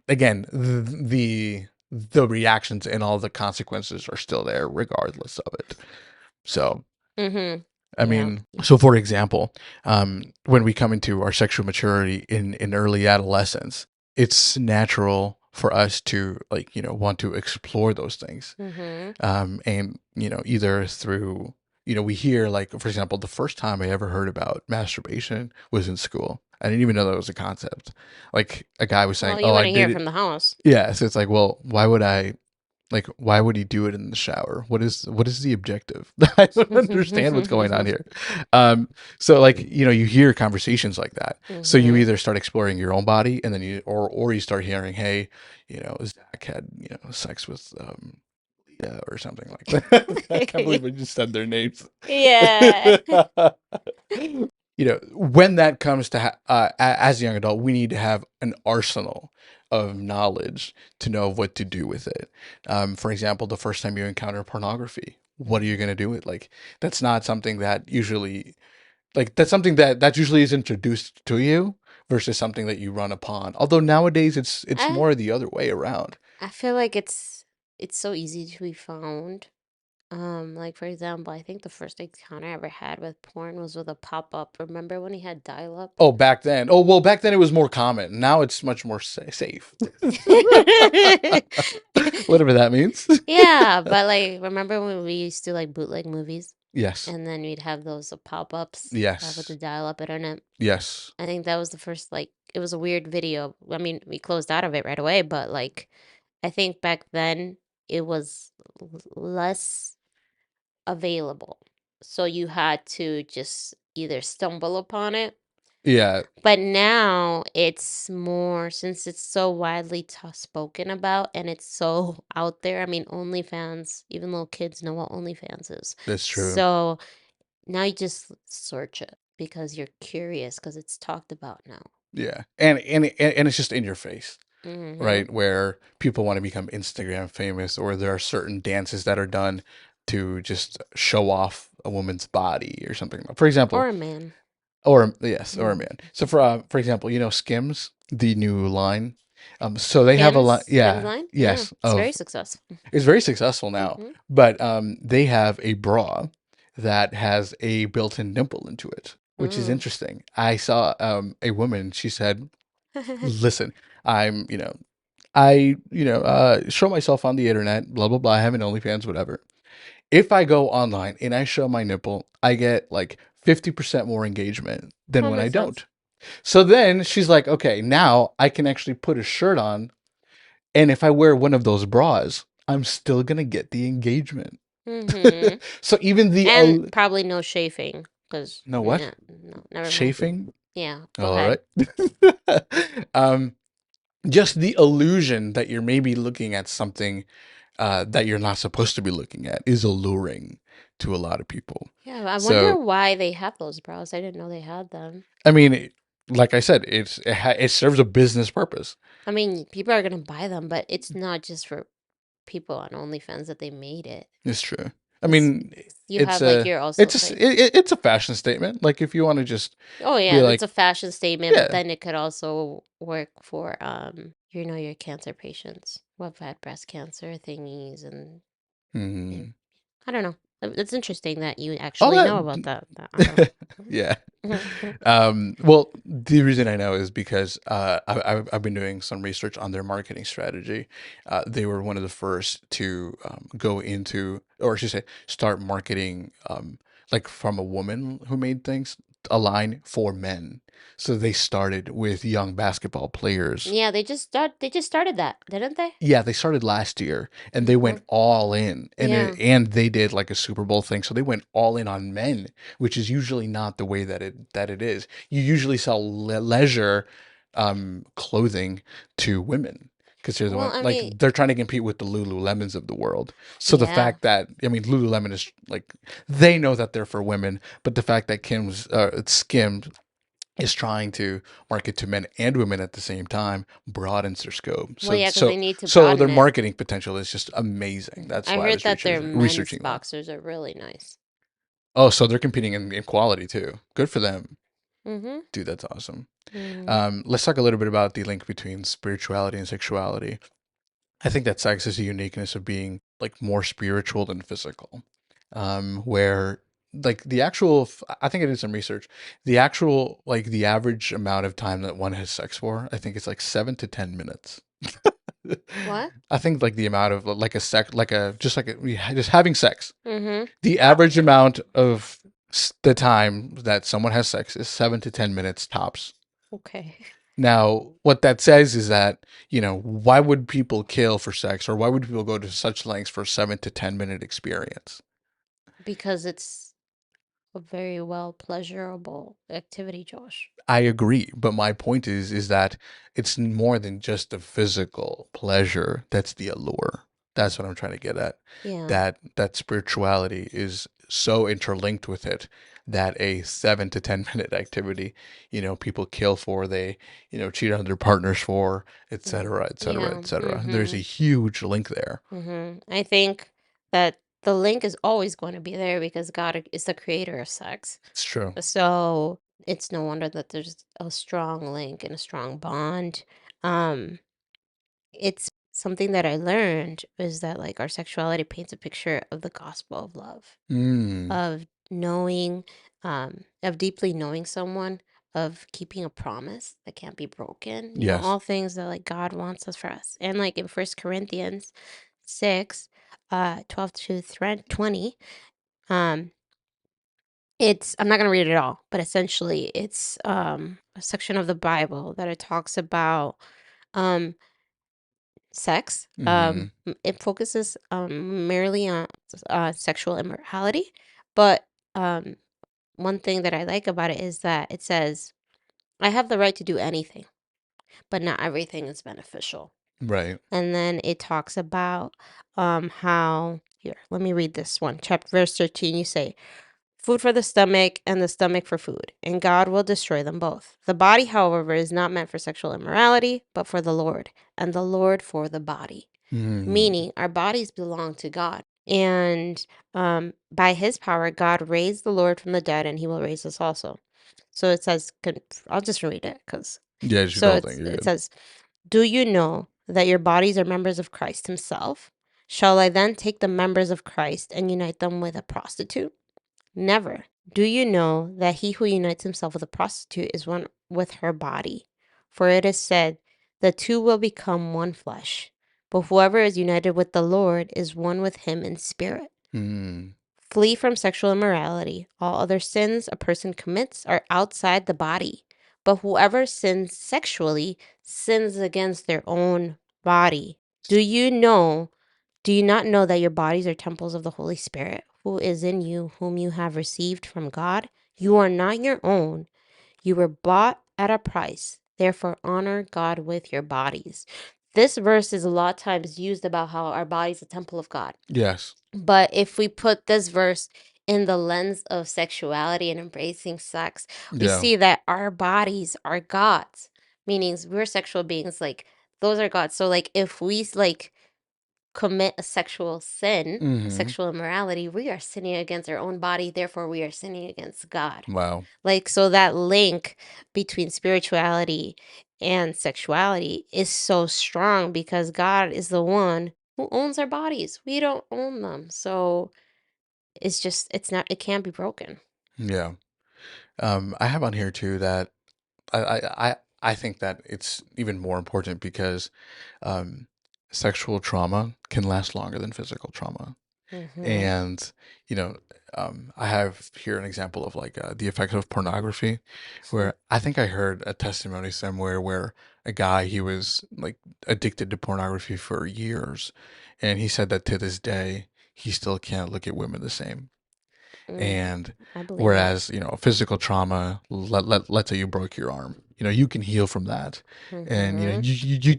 again, the reactions and all the consequences are still there regardless of it. So Mhm. I Yeah. mean, so for example, when we come into our sexual maturity in early adolescence, it's natural for us to like, want to explore those things. Mhm. And, either through, we hear like, for example, the first time I ever heard about masturbation was in school. I didn't even know that was a concept. Like a guy was saying, Well, you oh, I wouldn't hear did it it. from the house. Yeah. So it's like, well, why would I? Like, why would he do it in the shower? What is the objective? I don't understand what's going on here. Um, so like, you hear conversations like that. So you Mhm. either start exploring your own body, and then or you start hearing, hey, Zach had sex with Leah or something like that. I can't believe I just said their names. Yeah. When that comes to as a young adult, we need to have an arsenal of knowledge to know what to do with it. For example, the first time you encounter pornography, what are you going to do with like that's not something that usually that's something that usually is introduced to you versus something that you run upon. Although nowadays it's I more the other way around. I feel like it's so easy to be found. Like for example, I think the first encounter I ever had with porn was with a pop-up. Remember when he had dial-up? Oh, back then. Oh, well, back then it was more common. Now it's much more safe. Whatever that means. Yeah, but like remember when we used to like bootleg movies Yes. and then we'd have those pop-ups with the Yes. dial-up internet? Yes. I think that was the first like it was a weird video. I mean, we closed out of it right away, but like I think back then it was less available. So you had to just either stumble upon it. Yeah. But now it's more, since it's so widely spoken about and it's so out there. I mean, OnlyFans, even little kids know what OnlyFans is. That's true. So now you just search it because you're curious because it's talked about now. Yeah. And it's just in your face, Mm-hmm. right? Where people want to become Instagram famous, or there are certain dances that are done to just show off a woman's body or something. For example, Or a man. or yes, or a Mm. man. So for example, Skims, the new line. So they have a line, Skims yeah, line? Yeah, yes, it's very of successful. it's very successful now, Mm-hmm. but they have a bra that has a built-in nipple into it, which is Mm. interesting. I saw a woman. She said, "Listen, I'm I show myself on the internet, blah blah blah. I have an OnlyFans, whatever. If I go online and I show my nipple, I get like 50% more engagement than That when I makes sense. don't." So then she's like, "Okay, now I can actually put a shirt on, and if I wear one of those bras, I'm still gonna get the engagement." Mm-hmm. So even the And probably no chafing, because no what yeah, no, never mind. chafing. Yeah, go All ahead. right. um, just the illusion that you're maybe looking at something that you're not supposed to be looking at is alluring to a lot of people. Yeah, I wonder So why they have those brows. I didn't know they had them. I mean, like I said, it serves a business purpose. I mean, people are gonna buy them, but it's not just for people on OnlyFans that they made it. It's true. I It's mean, you it's have like a you're also like, it's a fashion statement. Like if you want to just oh be yeah, that's like, a fashion statement, but yeah, then it could also work for your cancer patients who have had breast cancer thingies and yeah. hmm, I don't know. It's interesting that you all actually know about that, that. I don't. yeah. Well, the reason I know is because I've been doing some research on their marketing strategy. They were one of the first to go into, or I should say, start marketing like from a woman who made things, a line for men. So they started with young basketball players. Yeah, they just started that, didn't they? Yeah, they started last year and they Mm-hmm. went all in, Yeah. and they did like a Super Bowl thing. So they went all in on men, which is usually not the way that it is. You usually sell leisure clothing to women because they're the Well, one I like mean, they're trying to compete with the Lululemons of the world. So the yeah. fact that I mean Lululemon is like they know that they're for women, but the fact that Skims is trying to market to men and women at the same time broadens their scope. Well, So yeah, because so they need to so their broaden it. marketing potential is just amazing. That's I why I heard was that their men's researching that. boxers are really nice. Oh, so they're competing in quality too. Good for them. Mm-hmm. Dude, that's awesome. Mm-hmm. Let's talk a little bit about the link between spirituality and sexuality. I think that sex is a uniqueness of being like more spiritual than physical. Where like the actual, I think I did some research. The actual, like the average amount of time that one has sex for, I think it's like 7 to 10 minutes. What? I think like the amount of like a sec, just having sex. Mm-hmm. The average amount of the time that someone has sex is 7 to 10 minutes tops. Okay. Now, what that says is that, why would people kill for sex, or why would people go to such lengths for a 7 to 10 minute experience? Because it's a very well pleasurable activity, Josh. I agree, but my point is that it's more than just the physical pleasure that's the allure. That's what I'm trying to get at. Yeah. That spirituality is so interlinked with it that a 7 to 10 minute activity, people kill for, they, cheat on their partners for, et cetera, et cetera, Yeah. et cetera. There's a huge link there. I think that the link is always going to be there because God is the creator of sex. It's true. So it's no wonder that there's a strong link and a strong bond. Um, it's something that I learned is that like our sexuality paints a picture of the gospel of love, Mm, of knowing, of deeply knowing someone, of keeping a promise that can't be broken. yes. All things that like God wants us for us. And like in First Corinthians 6, 12 to 20, um, it's I'm not gonna read it all, but essentially it's a section of the Bible that it talks about um sex. Mm-hmm. It focuses merely on sexual immorality, but um one thing that I like about it is that it says, I have the right to do anything, but not everything is beneficial. Right. And then it talks about how here, let me read this one. Chapter verse 13, you say, food for the stomach and the stomach for food, and God will destroy them both. The body, however, is not meant for sexual immorality, but for the Lord, and the Lord for the body. Mm, Meaning our bodies belong to God. And by his power, God raised the Lord from the dead, and he will raise us also. So it says, I'll just read it because yeah, just the so whole thing. You're it good. says, do you know that your bodies are members of Christ himself? Shall I then take the members of Christ and unite them with a prostitute? Never. Do you know that he who unites himself with a prostitute is one with her body? For it is said, the two will become one flesh. But whoever is united with the Lord is one with him in spirit. Mm, Flee from sexual immorality. All other sins a person commits are outside the body. But whoever sins sexually sins against their own body. Do you not know that your bodies are temples of the Holy Spirit, who is in you, whom you have received from God? You are not your own. You were bought at a price. Therefore, honor God with your bodies. This verse is a lot of times used about how our body is a temple of God. yes. But if we put this verse in the lens of sexuality and embracing sex, we Yeah. see that our bodies are God's, meaning we're sexual beings. Like, those are God's. So, like, if we like commit a sexual sin, Mm-hmm. sexual immorality, we are sinning against our own body. Therefore, we are sinning against God. Wow. Like, so that link between spirituality and sexuality is so strong because God is the one who owns our bodies. We don't own them. So it can't be broken. Yeah. I have on here too that I think that it's even more important because um, sexual trauma can last longer than physical trauma. Mm-hmm. And, you know, I have here an example of like the effects of pornography, where I think I heard a testimony somewhere where a guy, he was like addicted to pornography for years. And he said that to this day, he still can't look at women the same. Mm, And I believe it. whereas, physical trauma, let's say you broke your arm, you can heal from that. And, Mm-hmm.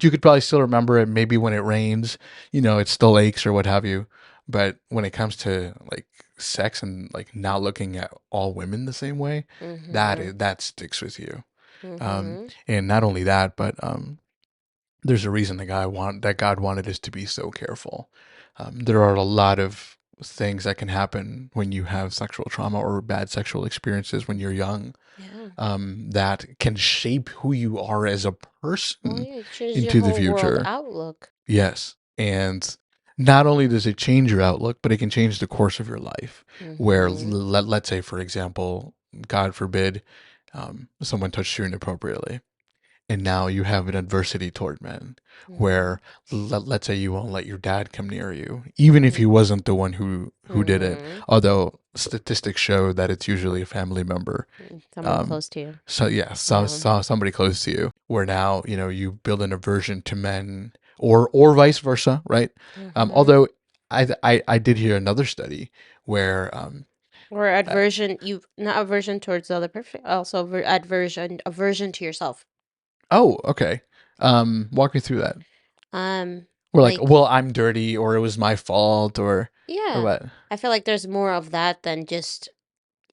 you could probably still remember it. Maybe when it rains, it still aches or what have you. But when it comes to like sex and like not looking at all women the same way, Mm-hmm. that sticks with you. Mm-hmm. And not only that, but there's a reason that God wanted us to be so careful. There are a lot of things that can happen when you have sexual trauma or bad sexual experiences when you're young, Yeah. that can shape who you are as a Oh person yeah, it changes your into the whole world future. outlook. Yes. And not only does it change your outlook, but it can change the course of your life. Where, Mm-hmm. let's say, for example, God forbid, someone touched you inappropriately, and now you have an adversity toward men Mhm. where let's say you won't let your dad come near you, even if he Mhm. wasn't the one who did it, Mhm. although statistics show that it's usually a family member. Someone um close to you. so yeah, Yeah. somebody close to you, where now you build an aversion to men, or vice versa, right? Mhm. Although I did hear another study where Or uh, aversion, you not aversion towards the other person, also aversion to yourself. oh, okay, walk me through that. We're like, Like, well, I'm dirty, or it was my fault, or yeah. what? I feel like there's more of that than just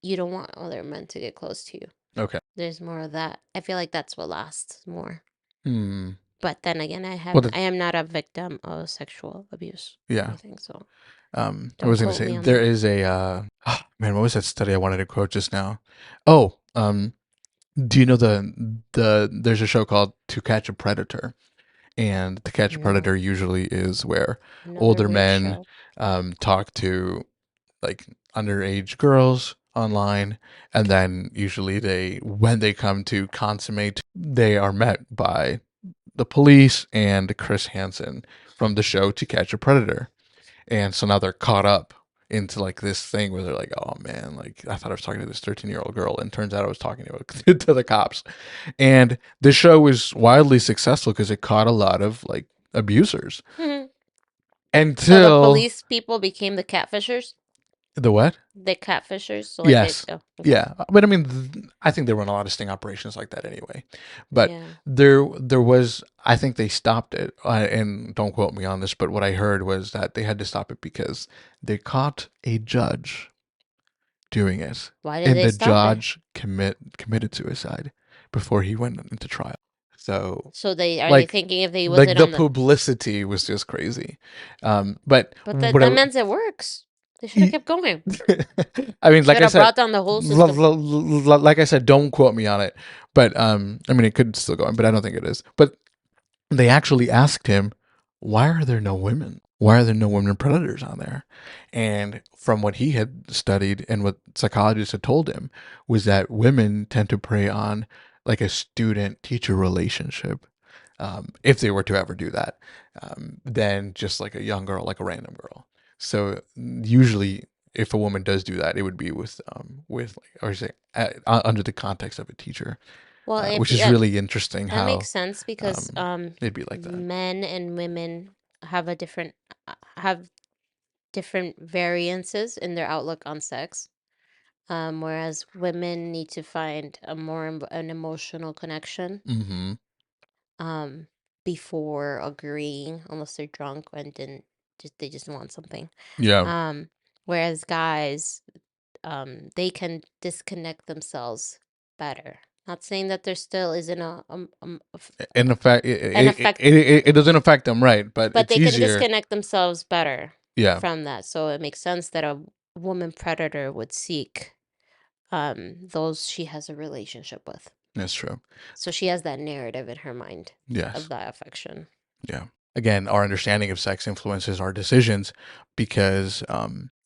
you don't want other men to get close to you. Okay. There's more of that. I feel like that's what lasts more. Hmm. But then again, Well, I am not a victim of sexual abuse or yeah. anything, so I don't was gonna quote say me on there that. is a man. What was that study I wanted to quote just now? Oh, do you know there's a show called To Catch a Predator, and To Catch a Predator No, usually is where another older weird men show. talk to like underage girls online, and then usually when they come to consummate, they are met by the police and Chris Hansen from the show To Catch a Predator. And so now they're caught up into like this thing where they're like, oh man, like I thought I was talking to this 13-year-old girl, and turns out I was talking to the cops. And the show was wildly successful because it caught a lot of like abusers So the until police people became the catfishers? the what? The catfishers? So like they, Yes. oh, okay. Yeah, but I mean, I think they run a lot of sting operations like that anyway. But Yeah. there was, I think they stopped it, and don't quote me on this, but what I heard was that they had to stop it because they caught a judge doing it, Why did and they the stop it? judge committed suicide before he went into trial. So So they are they like thinking if they like wasn't the on the publicity was just crazy. But but that whatever. means it works. They should have kept going. I mean, like Should I have said, brought down the whole system. like I said, don't quote me on it. But I mean, it could still go on, but I don't think it is. But they actually asked him, why are there no women? Why are there no women predators on there? And from what he had studied and what psychologists had told him was that women tend to prey on like a student teacher relationship, if they were to ever do that, than just like a young girl, like a random girl. So usually, if a woman does do that, it would be with like, or say under the context of a teacher, Well, if which is yeah, really interesting that makes how sense because um, it'd be like that. men and women have a different have different variances in their outlook on sex. Whereas women need to find a more an emotional connection Mm-hmm. um before agreeing unless they're drunk and didn't just they just want something. Yeah. Um whereas guys they can disconnect themselves better. Not saying that there still isn't In effect, an effect, it doesn't affect them, right? But but it's they can easier. disconnect themselves better Yeah, from that. So it makes sense that a woman predator would seek those she has a relationship with. that's true. So she has that narrative in her mind of Yes. that affection. Yeah. Again, our understanding of sex influences our decisions because,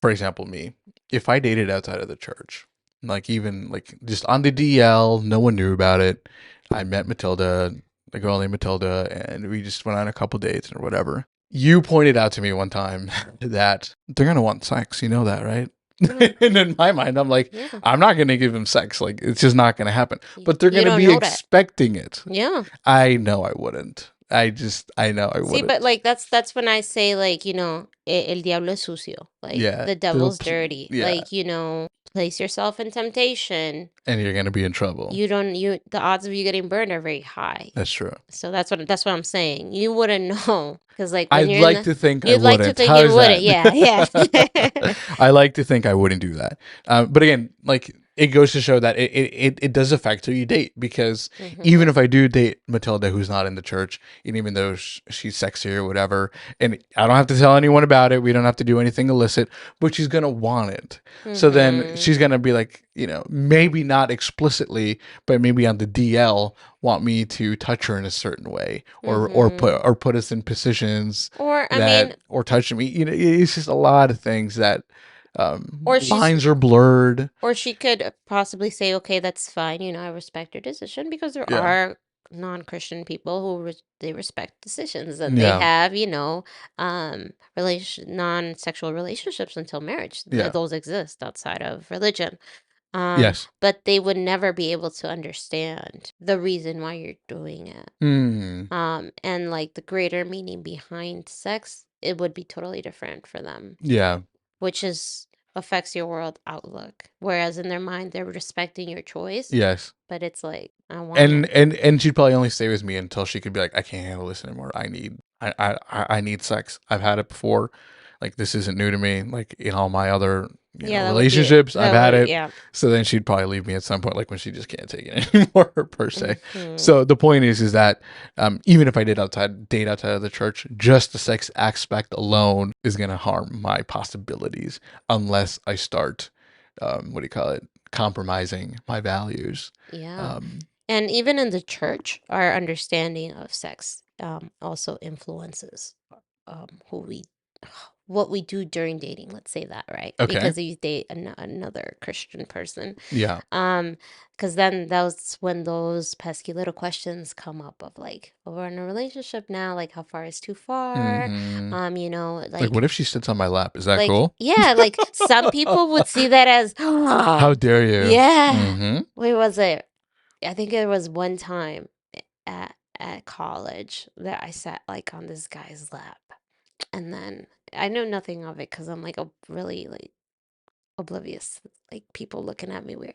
for example, me, if I dated outside of the church, like even like just on the DL, no one knew about it. I met Matilda, a girl named Matilda, and we just went on a couple dates or whatever. You pointed out to me one time that they're gonna want sex. You know that, right? Yeah. And in my mind, I'm like, Yeah. I'm not gonna give them sex. Like it's just not gonna happen. But they're You gonna don't be know that. expecting it. Yeah. I know I wouldn't. I know I See, but wouldn't. like that's when I say like, el diablo es sucio. Like Yeah, the they'll, devil's dirty. yeah, Like, place yourself in temptation. and you're gonna be in trouble. You don't you the odds of you getting burned are very high. That's true. So that's what I'm saying. You wouldn't know because like when I'd you're in like the to think I you'd like to wouldn't. think How you is wouldn't. that? Yeah, yeah. I like to think I wouldn't do that. But again, like it goes to show that it does affect who you date because even Mhm. if I do date Matilda, who's not in the church, and even though she's sexy or whatever, and I don't have to tell anyone about it, we don't have to do anything illicit, but she's gonna want it. So then Mhm. she's gonna be like, maybe not explicitly, but maybe on the DL, want me to touch her in a certain way, Mhm. or put us in positions Or I that mean, or touch me. It's just a lot of things that or she's lines are blurred. or she could possibly say, "Okay, that's fine. I respect your decision," because there Yeah. are non-Christian people who they respect decisions that they Yeah. have, non-sexual relationships until marriage. Yeah. Those exist outside of religion. Yes. But they would never be able to understand the reason why you're doing it. Hmm. And like the greater meaning behind sex, it would be totally different for them, Yeah. which is affects your world outlook. Whereas in their mind, they're respecting your choice, Yes. but it's like, I want And it. and and she'd probably only stay with me until she could be like, I can't handle this anymore. I need sex. I've had it before. Like this isn't new to me. Like in all my other, Yeah, relationships, I've had it. yeah. So then she'd probably leave me at some point, like when she just can't take it anymore, per se. Hmm. So the point is that even if I date outside of the church, just the sex aspect alone is gonna harm my possibilities unless I start, what do you call it, compromising my values. Yeah. Um, And even in the church, our understanding of sex also influences who we what we do during dating, let's say that, right? okay. Because you date another Christian person. Yeah. Um, because then that's when those pesky little questions come up of like, oh, we're in a relationship now, like how far is too far? Hmm. Like, Like what if she sits on my lap? Is that cool? yeah, like some people would see that as How dare you? yeah. Hmm. Wait, was it? I think it was one time at college that I sat like on this guy's lap, and then I know nothing of it because I'm like really like oblivious, like people looking at me weird.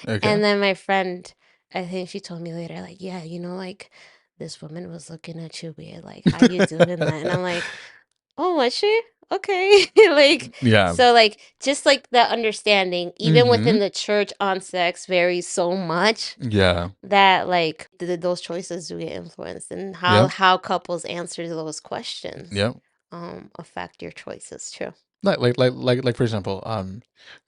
Okay. And then my friend, I think she told me later, like, yeah, like this woman was looking at you weird, like how you doing that? And I'm like, oh, was she? Okay. Like, Yeah. so like just like the understanding, even Hmm. within the church on sex varies so much Yeah. that like those choices do get influenced, and how Yep. couples answer those questions Yep. affect your choices too. Like for example,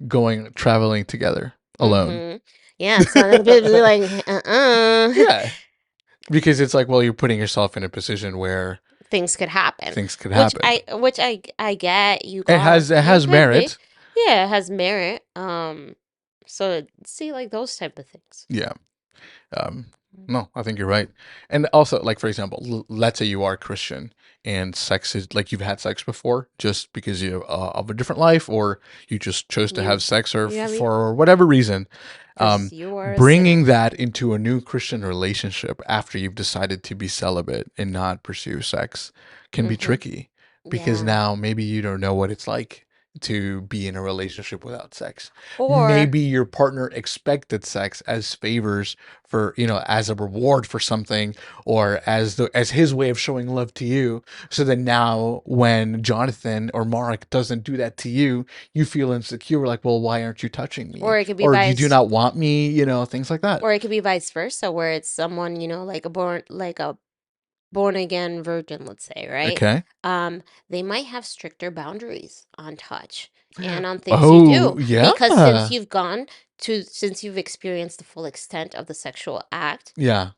going traveling together alone. Mm-hmm. Yeah, some people be like, Yeah. Because it's like, well, you're putting yourself in a position where things could happen, things could which happen. I get. It You has could be, merit. yeah, it has merit. So see, like those type of things. Yeah. Um, no, I think you're right. And also, like for example, let's say you are Christian and sex is like you've had sex before, just because you of a different life, or you just chose to have You, sex, or yeah, for whatever reason. because you are a Bringing sinner. that into a new Christian relationship after you've decided to be celibate and not pursue sex can be Mm-hmm. tricky, because Yeah. now maybe you don't know what it's like to be in a relationship without sex. Or Maybe your partner expected sex as favors for, as a reward for something, or as his way of showing love to you. So then now when Jonathan or Mark doesn't do that to you, you feel insecure, like, well, why aren't you touching me? or it could be Or you do not want me, things like that. vice versa, where it's someone, like a born again virgin, let's say, right? Okay. They might have stricter boundaries on touch and on things you do, Oh, yeah. because since you've experienced the full extent of the sexual act, Yeah.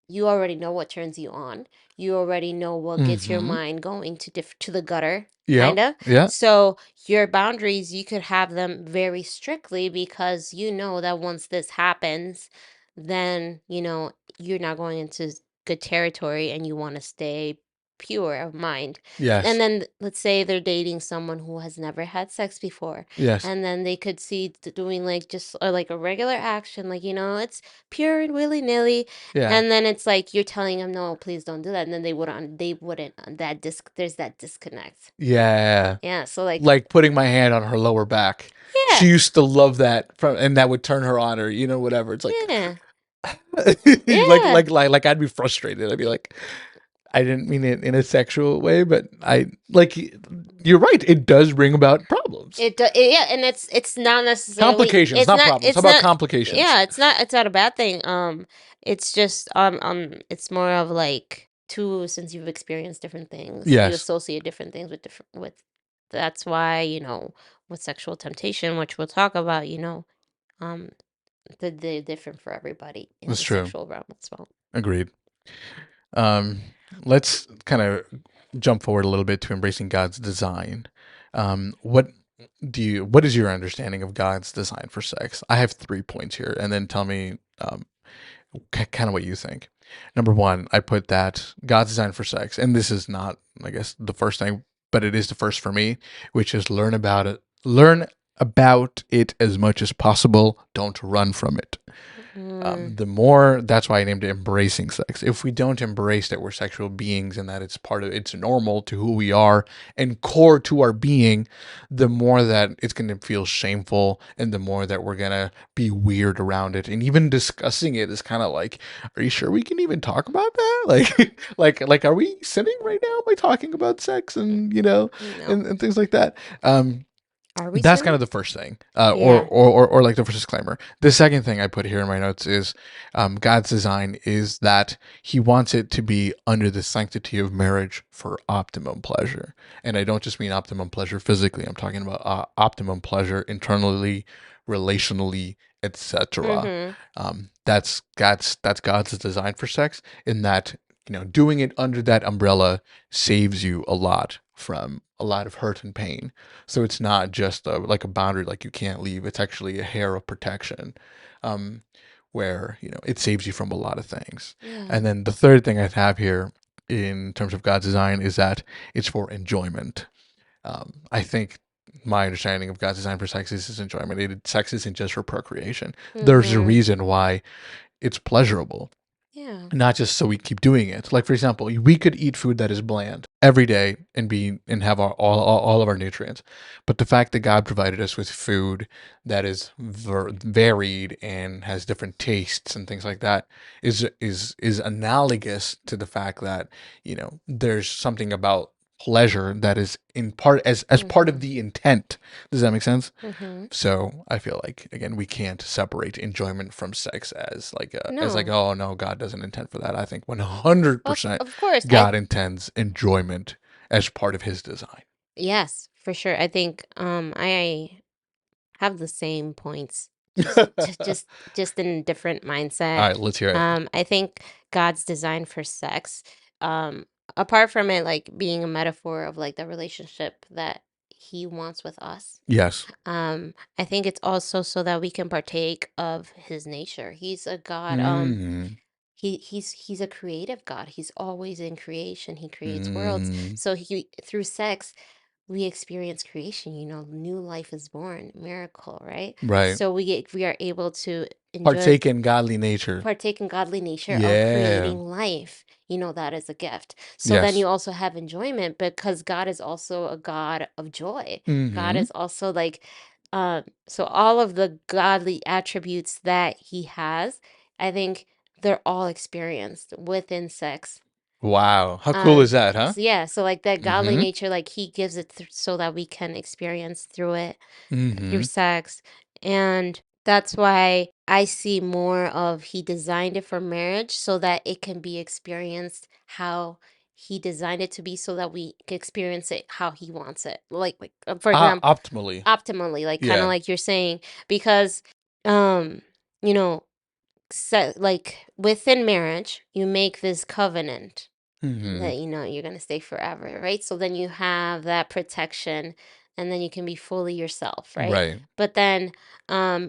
you already know what turns you on. You already know what gets your Mm-hmm. mind going to the gutter, Yeah. kind of. Yeah. So your boundaries, you could have them very strictly, because you know that once this happens, then you're not going into good territory, and you want to stay pure of mind. And Yes. then let's say they're dating someone who has never had sex before, Yes. and then they could see doing like just like a regular action, like it's pure and willy-nilly, Yeah. and then it's like you're telling them, no, please don't do that. And then they wouldn't there's that disconnect. Yeah. Yeah. So like, Like putting my hand on her lower back. She yeah, used to love that, and that would turn her on, or whatever. It's like, yeah, like yeah. like like like I'd be frustrated. I'd be like, I didn't mean it in a sexual way, but I like. You're right. It does bring about problems, Yeah, and it's not necessarily, complications, not problems. How it's about not, complications? yeah, it's not a bad thing. It's just it's more of like, too, since you've experienced different things, you Yes, associate different things with different with that's why, with sexual temptation, which we'll talk about, um they're different for everybody in that's the true. sexual realm as well. Agreed. Um, let's kind of jump forward a little bit to embracing God's design. What what is your understanding of God's design for sex? I have 3 points here, and then tell me kind of what you think. Number one, I put that God's design for sex, and this is not, I guess, the first thing, but it is the first for me, which is learn about it as much as possible. Don't run from it. Mm, The more, that's why I named it embracing sex. If we don't embrace that we're sexual beings and that it's part of, it's normal to who we are and core to our being, the more that it's going to feel shameful and the more that we're going to be weird around it. And even discussing it is kind of like, are you sure we can even talk about that? Like, are we sinning right now by talking about sex and, no. and things like that? Are we That's kind sinning? of the first thing, Yeah. or like the first disclaimer. The second thing I put here in my notes is God's design is that He wants it to be under the sanctity of marriage for optimum pleasure, and I don't just mean optimum pleasure physically. I'm talking about optimum pleasure internally, relationally, etc. Mm-hmm. That's God's design for sex, in that doing it under that umbrella saves you a lot from a lot of hurt and pain. So it's not just like a boundary, like you can't leave. It's actually a hair of protection, um, where it saves you from a lot of things. Yeah. And then the third thing I have here in terms of God's design is that it's for enjoyment. I think my understanding of God's design for sex is enjoyment. Sex isn't just for procreation. There's a Mm-hmm. reason why it's pleasurable, Yeah. not just so we keep doing it. Like, for example, we could eat food that is bland every day and have all of our nutrients, but the fact that God provided us with food that is varied and has different tastes and things like that is analogous to the fact that there's something about pleasure that is in part as part Mm-hmm. of the intent. Does that make sense? Mm-hmm. So I feel like, again, we can't separate enjoyment from sex as like, No. oh no, God doesn't intend for that. I think 100% Of course. God intends enjoyment as part of His design. Yes, for sure. I think I have the same points, All just in different mindset. right, let's hear it. I think God's design for sex, um, apart from it like being a metaphor of like the relationship that He wants with us, Yes. I think it's also so that we can partake of His nature. He's a God. Mm. He's a creative God. He's always in creation. He creates worlds. Mm. So he through sex we experience creation, new life is born, miracle, right? Right. So we are able to enjoy, Partake in godly nature. partake in godly nature of Yeah. creating life. That is a gift. So then Yes. you also have enjoyment because God is also a God of joy. God Mm-hmm. is also like, so all of the godly attributes that He has, I think they're all experienced within sex. Wow. How cool is that, huh? So yeah, so like that godly Mm-hmm. nature, like He gives it so that we can experience through it, through Mm-hmm. sex. And that's why I see more of He designed it for marriage so that it can be experienced how He designed it to be, so that we can experience it how He wants it. For example, Optimally. optimally, like kind of Yeah. like you're saying, because, um, you know, like within marriage, you make this covenant Mm-hmm. that you're going to stay forever, right? So then you have that protection, and then you can be fully yourself, right? Right. But then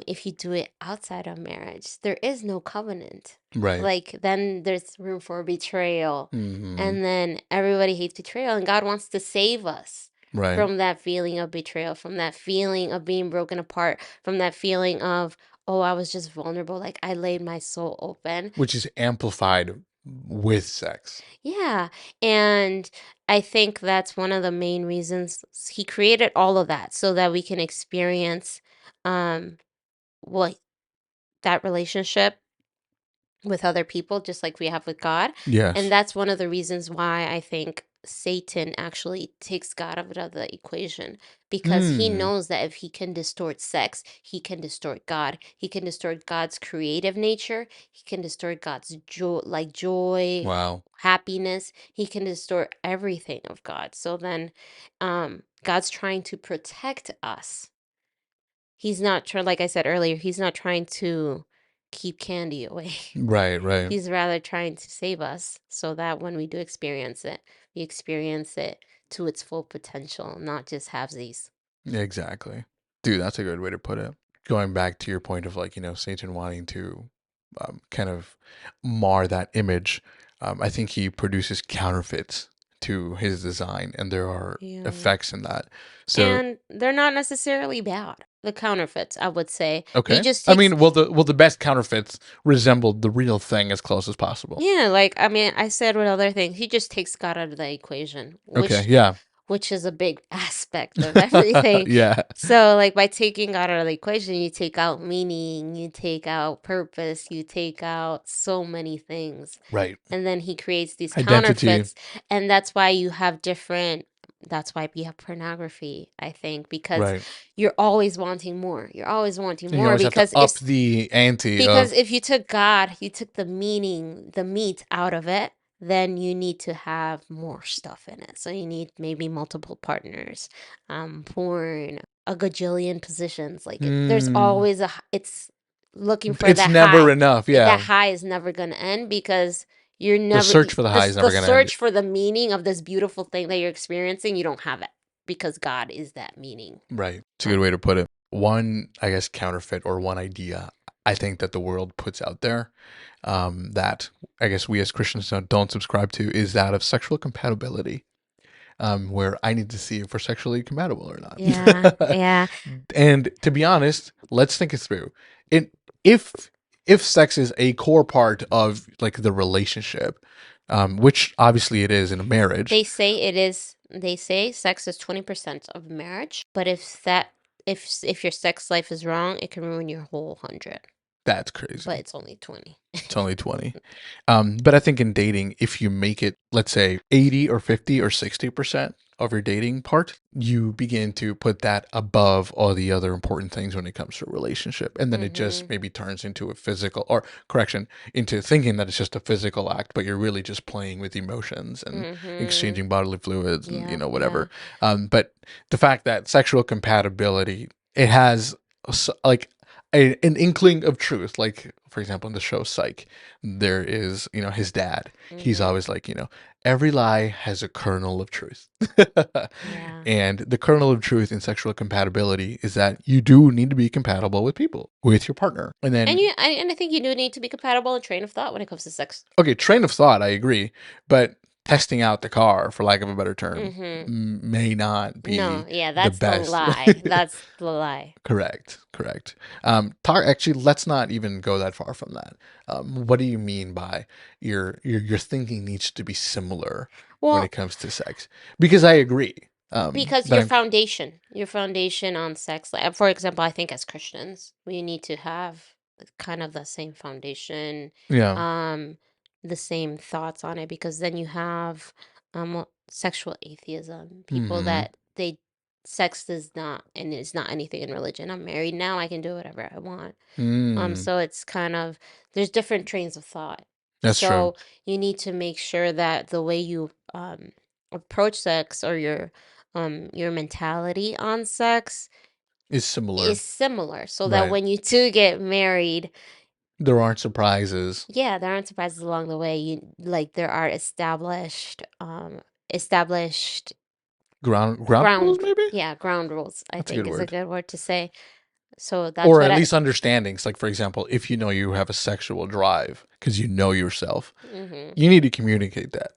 if you do it outside of marriage, there is no covenant. Right. Like then there's room for betrayal, Mm-hmm. and then everybody hates betrayal, and God wants to save us Right. from that feeling of betrayal, from that feeling of being broken apart, from that feeling of, oh, I was just vulnerable, like I laid my soul open. Which is amplified with sex. Yeah. And I think that's one of the main reasons He created all of that, so that we can experience um what that relationship with other people, just like we have with God. And Yes. that's one of the reasons why I think Satan actually takes God out of the equation, because he Hmm. knows that if he can distort sex, he can distort God. He can distort God's creative nature. He can distort God's joy, Wow. happiness. He can distort everything of God. So then God's trying to protect us. He's not trying, like I said earlier, he's not trying to keep candy away. Right, right. He's rather trying to save us so that when we do experience it, we experience it to its full potential, not just halvesies. Exactly. Dude, that's a good way to put it. Going back to your point of, like, Satan wanting to kind of mar that image, I think he produces counterfeits to his design, and there are Yeah. effects in that. So And they're not necessarily bad. The counterfeits, I would say. He okay, just I takes mean, the best counterfeits resembled the real thing as close as possible. Yeah, like I mean, I said with other things, he just takes God out of the equation, Okay, yeah, which is a big aspect of everything. yeah, So, like by taking God out of the equation, you take out meaning, you take out purpose, you take out so many things. right. And then he creates these Identity, counterfeits, and that's why you have different that's why you have pornography, I think, because right. you're always wanting more. You're always wanting And you more always have to because up the ante because of if you took God, you took the meaning, the meat out of it, then you need to have more stuff in it. So you need maybe multiple partners, porn, a gajillion positions. Like there's mm, always it's looking for it's the never high. enough. That Yeah, high is never gonna end because you're the never search for the high is the never gonna end. search for the meaning of this beautiful thing that you're experiencing. You don't have it because God is that meaning. Right. It's a good Um, way to put it. One, I guess, counterfeit or one idea I think that the world puts out there, that I guess we as Christians don't subscribe to, is that of sexual compatibility, where I need to see if we're sexually compatible or yeah, not. yeah. And to be honest, let's think it through. It, if if sex is a core part of like the relationship, which obviously it is in a marriage, They say sex is 20% of marriage, but if your sex life is wrong, it can ruin your whole 100. that's But crazy. it's only 20. It's only 20. But I think in dating, if you make it, let's say 80 or 50 or 60% of your dating part, you begin to put that above all the other important things when it comes to a relationship. And then it just Mhm. maybe turns into a physical, or correction, into thinking that it's just a physical act, but you're really just playing with emotions and Mhm. exchanging bodily fluids and, Yeah, yeah. whatever. But the fact that sexual compatibility, it has like an inkling of truth. Like, for example, in the show Psych, there is, his dad. He's Mhm. always like, every lie has a kernel of truth. Yeah. And the kernel of truth in sexual compatibility is that you do need to be compatible with people, with your partner. And then, And I think you do need to be compatible in train of thought when it comes to sex. okay, train of thought, I agree, but testing out the car, for lack of a better term, Mhm. may not No, be yeah, the that's the best. lie. That's the lie. Correct, correct. Actually, let's not even go that far from that. What do you mean by your thinking needs to be similar when it Well, comes to sex? Because I agree. because But I'm, your foundation on sex, like for example, I think as Christians, we need to have kind of the same foundation, yeah. um, the same thoughts on it, because then you have sexual atheism, people Hmm. that they sex is not and is not anything in religion. I'm married now, I can do whatever I want. Hmm. So it's kind of there's different trains of thought. That's true. So you need to make sure that the way you approach sex or your mentality on sex It's similar, is similar so that right? when you two get married, There aren't surprises. yeah, there aren't surprises along the way. You like there are established Ground rules, maybe. ground rules, I That's a good think is a word. good word to say. So that's Or what at I least understandings. Like, for example, if you know you have a sexual drive because you know yourself, hmm you need to communicate that.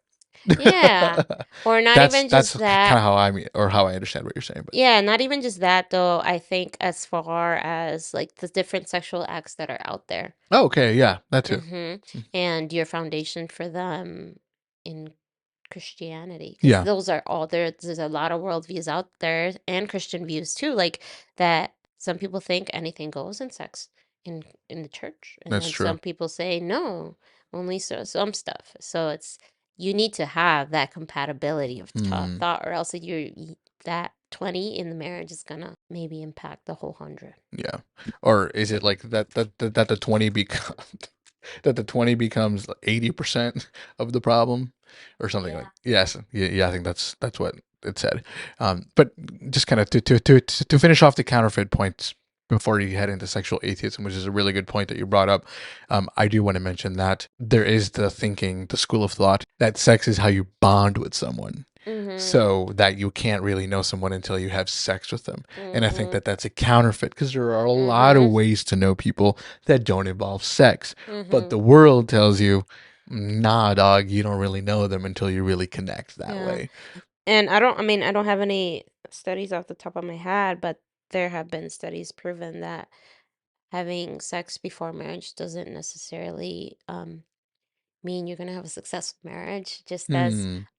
Yeah. Or not that's even that's just kind that. of how I mean, or how I understand what you're saying. But Yeah, not even just that though. I think as far as like the different sexual acts that are out there. oh, okay, yeah, that too. And your foundation for them in Christianity, because Yeah, those are all there's a lot of worldviews out there and Christian views too, like that some people think anything goes in sex in the church, and that's then true. some people say no, only some stuff. So it's you need to have that compatibility of Hmm. thought, or else that 20 in the marriage is gonna maybe impact the whole 100. Yeah. Or is it like that the 20 become that the 20 becomes 80% of the problem or something like. Yeah, yeah. Yes. Yeah, yeah, I think that's what it said. But just kind of to finish off the counterfeit points, before you head into sexual atheism, which is a really good point that you brought up, I do want to mention that there is the thinking, the school of thought, that sex is how you bond with someone. Mhm. So that you can't really know someone until you have sex with them. And I think Mhm. that that's a counterfeit because there are a lot of Mhm. ways to know people that don't involve sex. But the Mhm. world tells you, nah, dog, you don't really know them until you really connect that Yeah. way. And I don't have any studies off the top of my head, but there have been studies proven that having sex before marriage doesn't necessarily mean you're going to have a successful marriage, just as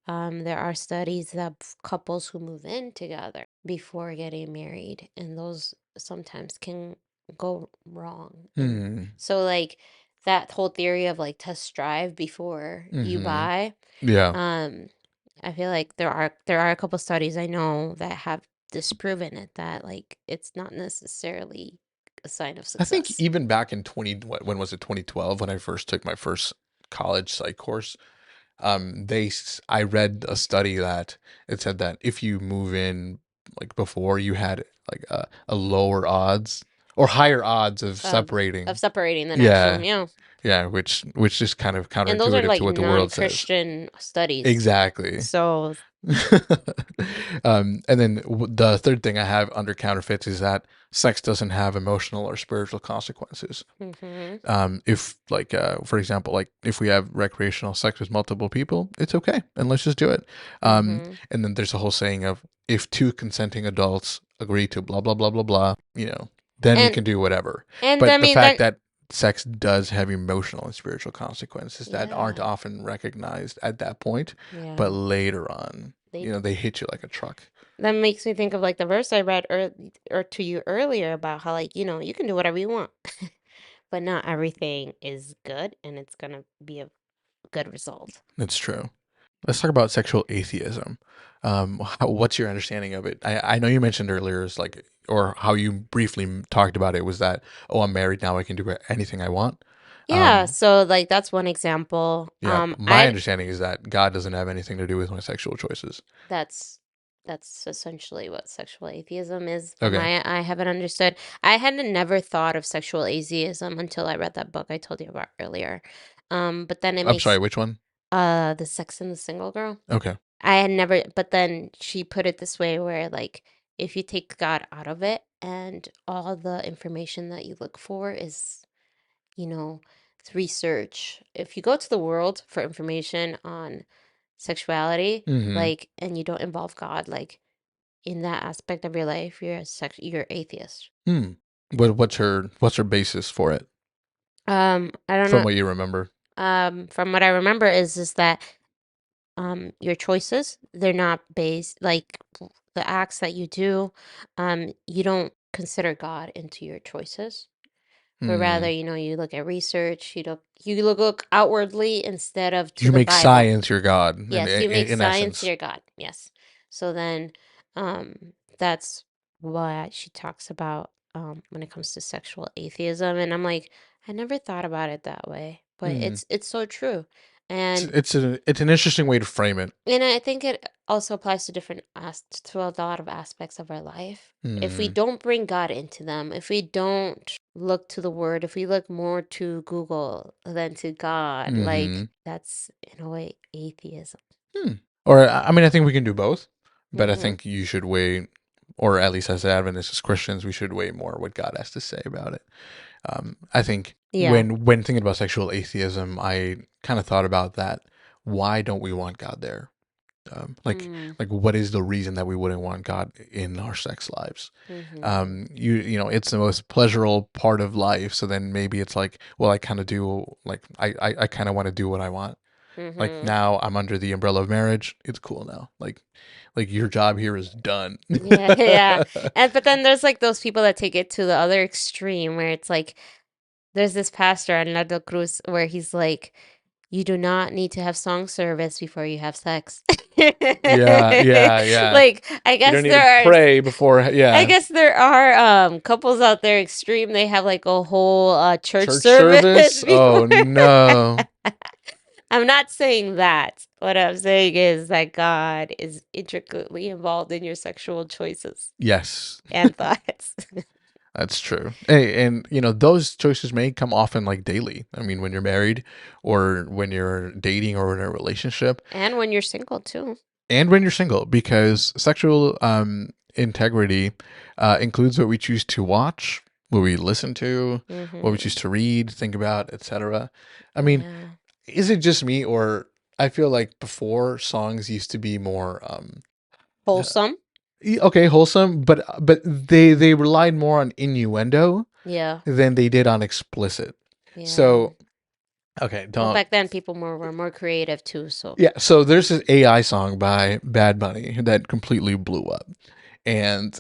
Hmm. there are studies that couples who move in together before getting married, and those sometimes can go wrong. And Hmm. so, like, that whole theory of like test drive before you Hmm. buy, Yeah. um, I feel like there are a couple studies I know that have disproven it, that like it's not necessarily a sign of I think success. even back in when was it, 2012, when I first took my first college psych course, I read a study that it said that if you move in like before, you had like a lower odds or higher odds of Of separating. separating the next one, Yeah, yeah. yeah, which is kind of And those are counterintuitive to like what the world says. non-Christian studies. Exactly. So, And then the third thing I have under counterfeits is that sex doesn't have emotional or spiritual consequences. mhm, If like for example, like if we have recreational sex with multiple people, it's okay, and let's just do it. um mhm. and then there's a whole saying of, if two consenting adults agree to blah blah blah blah blah, then we And can do whatever. and I But the mean fact that, that sex does have emotional and spiritual consequences that aren't yeah. often recognized at that point, but Yeah. later on, They do. they hit you like a truck. That makes me think of like the verse I read or to you earlier about how, like, you can do whatever you want. But not everything is good and it's going to be a good result. It's true. Let's talk about sexual atheism. What's your understanding of it? I know you mentioned earlier is like, or how you briefly talked about it was that, oh, I'm married now, I can do anything I want. Yeah, Um, so like that's one example. yeah, my I understanding is that God doesn't have anything to do with my sexual choices. That's that's essentially what sexual atheism is, from Okay, I haven't understood. I had never thought of sexual atheism until I read that book I told you about earlier. But then it I'm makes sorry, which one? the Sex and the Single Girl. Okay. I had never, but then she put it this way where like if you take God out of it and all the information that you look for is, you know, research. If you go to the world for information on sexuality, Mm-hmm. like, and you don't involve God, like in that aspect of your life, you're atheist. Hmm. What's her basis for it, I don't from know. what you remember? From what I remember is that your choices, they're not based like the acts that you do, you don't consider God into your choices. But rather, Hmm. you look at research, you look outwardly instead of to You the make Bible. science your God, Yes, you make in science essence. your God. Yes. So then, that's what she talks about when it comes to sexual atheism, and I'm like, I never thought about it that way, but Hmm. it's so true, and It's an interesting way to frame it. I think it also applies to to a lot of aspects of our life. If we Hmm. don't bring God into them, if we don't look to the Word, if we look more to Google than to God, Mm-hmm. like that's in a way atheism. Hmm. Or I mean, I think we can do both, but I Mm-hmm. think you should weigh, or at least as Adventists, as Christians, we should weigh more what God has to say about it. I think Yeah. when thinking about sexual atheism, I kind of thought about that. Why don't we want God there? Like Mm. what is the reason that we wouldn't want God in our sex lives? Mm-hmm. It's the most pleasurable part of life. So then maybe it's like, well, I kind of do like I kind of want to do what I want. Like Mm-hmm. now I'm under the umbrella of marriage. It's cool now. Like your job here is done. Yeah, yeah. And but then there's like those people that take it to the other extreme where it's like there's this pastor Arnaldo Cruz where he's like, you do not need to have song service before you have sex. Yeah, yeah, yeah. Like You don't need to pray before. I Yeah, guess there are couples out there extreme. They have like a whole church church service service. before. Oh no. I'm not saying that. What I'm saying is that God is intricately involved in your sexual choices Yes. and thoughts. That's true. Hey, and those choices may come often like daily. I mean, when you're married or when you're dating or in a relationship And when you're single too. and when you're single, because sexual integrity includes what we choose to watch, what we listen to, what we choose Mm-hmm. to read, think about, etc. I mean, Yeah. is it just me, or I feel like before songs used to be more Wholesome. okay, wholesome, but they relied more on innuendo Yeah. than they did on explicit. Yeah. So, okay, Well, don't. back then people were more creative too, so. Yeah, so there's this AI song by Bad Bunny that completely blew up. And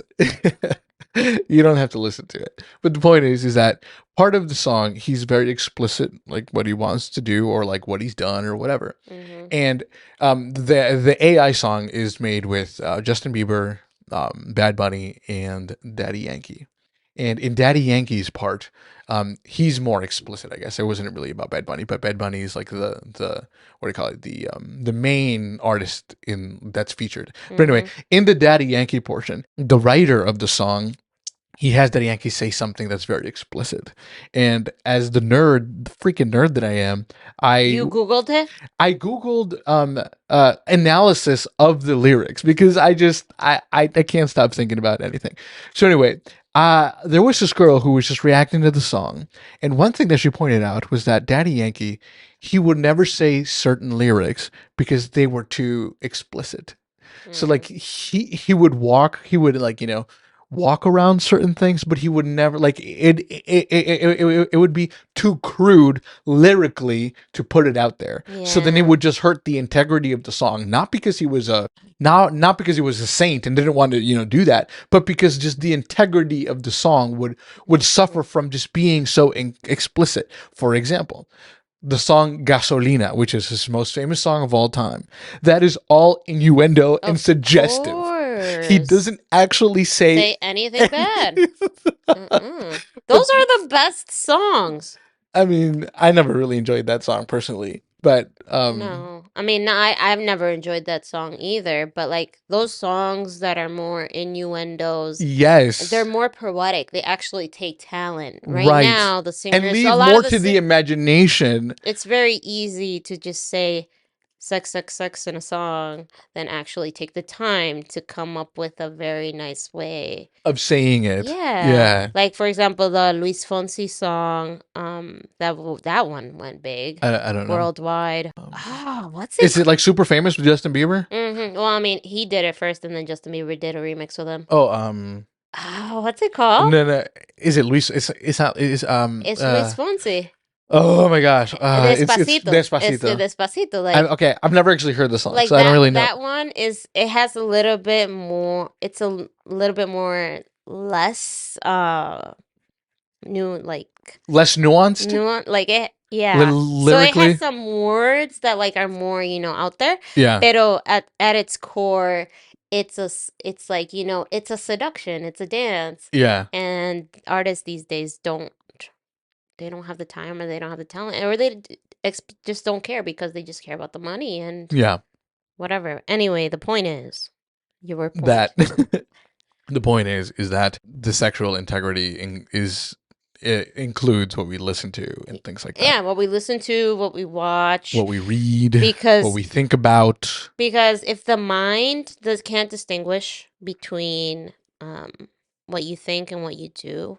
you don't have to listen to it. But the point is that part of the song, he's very explicit, like what he wants to do or like what he's done or whatever. Mm-hmm. And the AI song is made with Justin Bieber, Bad Bunny, and Daddy Yankee. And in Daddy Yankee's part, he's more explicit, I guess. It wasn't really about Bad Bunny, but Bad Bunny is like the what do you call it, the main artist in that's featured. But anyway, Mm-hmm. in the Daddy Yankee portion, the writer of the song, he has Daddy Yankee say something that's very explicit. And as the freaking nerd that I am, I You Googled it? I googled analysis of the lyrics because I can't stop thinking about anything. So anyway, there was this girl who was just reacting to the song, and one thing that she pointed out was that Daddy Yankee, he would never say certain lyrics because they were too explicit. So like Mm. he would like walk around certain things, but he would never like it would be too crude lyrically to put it out there. So then it Yeah. would just hurt the integrity of the song, not because he was a not because he was a saint and didn't want to do that, but because just the integrity of the song would Mm-hmm. suffer from just being so explicit. For example, the song Gasolina, which is his most famous song of all time, that is all innuendo and Of suggestive. He course. doesn't actually say Say anything bad. anything. Mm-mm. But Those are the best songs. I mean, I never really enjoyed that song personally. But No. I mean, no, I've never enjoyed that song either, but like those songs that are more innuendos, they're yes, more poetic. They actually take talent. Right right. now, the And singers, a leave lot more of the to the imagination. it's very easy to just say sex, sex, sex in a song than actually take the time to come up with a very nice way. Of saying it. Yeah. Yeah. Like for example, the Luis Fonsi song, that one went big I don't know. worldwide. Um, Oh, what's it? is it like super famous with Justin Bieber? Well, I mean, he did it first, and then Justin Bieber did a remix with him. Oh, Oh, what's it called? no, no. Is it Luis? It's not. Is It's Luis Fonsi. Oh my gosh. It's Despacito. It's Despacito. Despacito. Like Okay, I've never actually heard the song, like so I don't that really know. that one is it has a little bit more. It's a little bit more less new like Less nuanced nuance like it yeah. So it has lyrically. some words that like are more out there, Yeah, pero at its core it's like it's a seduction, it's a dance, yeah, and artists these days they don't have the time or they don't have the talent or they just don't care because they just care about the money and yeah. whatever. Anyway, the point is your That point. the point is that the sexual integrity is it includes what we listen to and things like that. Yeah, what we listen to, what we watch, What we read, what because we think about. if the mind can't distinguish between what you think and what you do.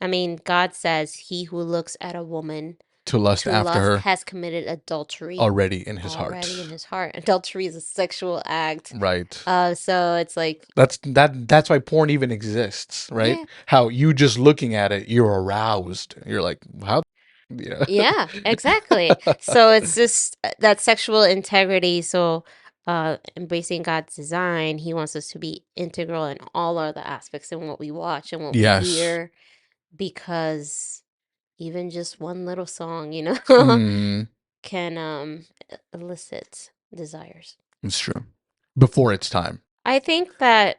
I mean, God says he who looks at a woman To lust to after lust her has committed adultery already in his already in heart. his heart. Adultery is a sexual act. Right. So it's like, That's why porn even exists, right? yeah, How you just looking at it, you're aroused. You're like, how yeah. yeah, exactly. So it's just that sexual integrity. So embracing God's design, he wants us to be integral in all other aspects in what we watch and what we Yes. hear, because even just one little song, Mm, can elicit desires. it's true. Before its time. I think that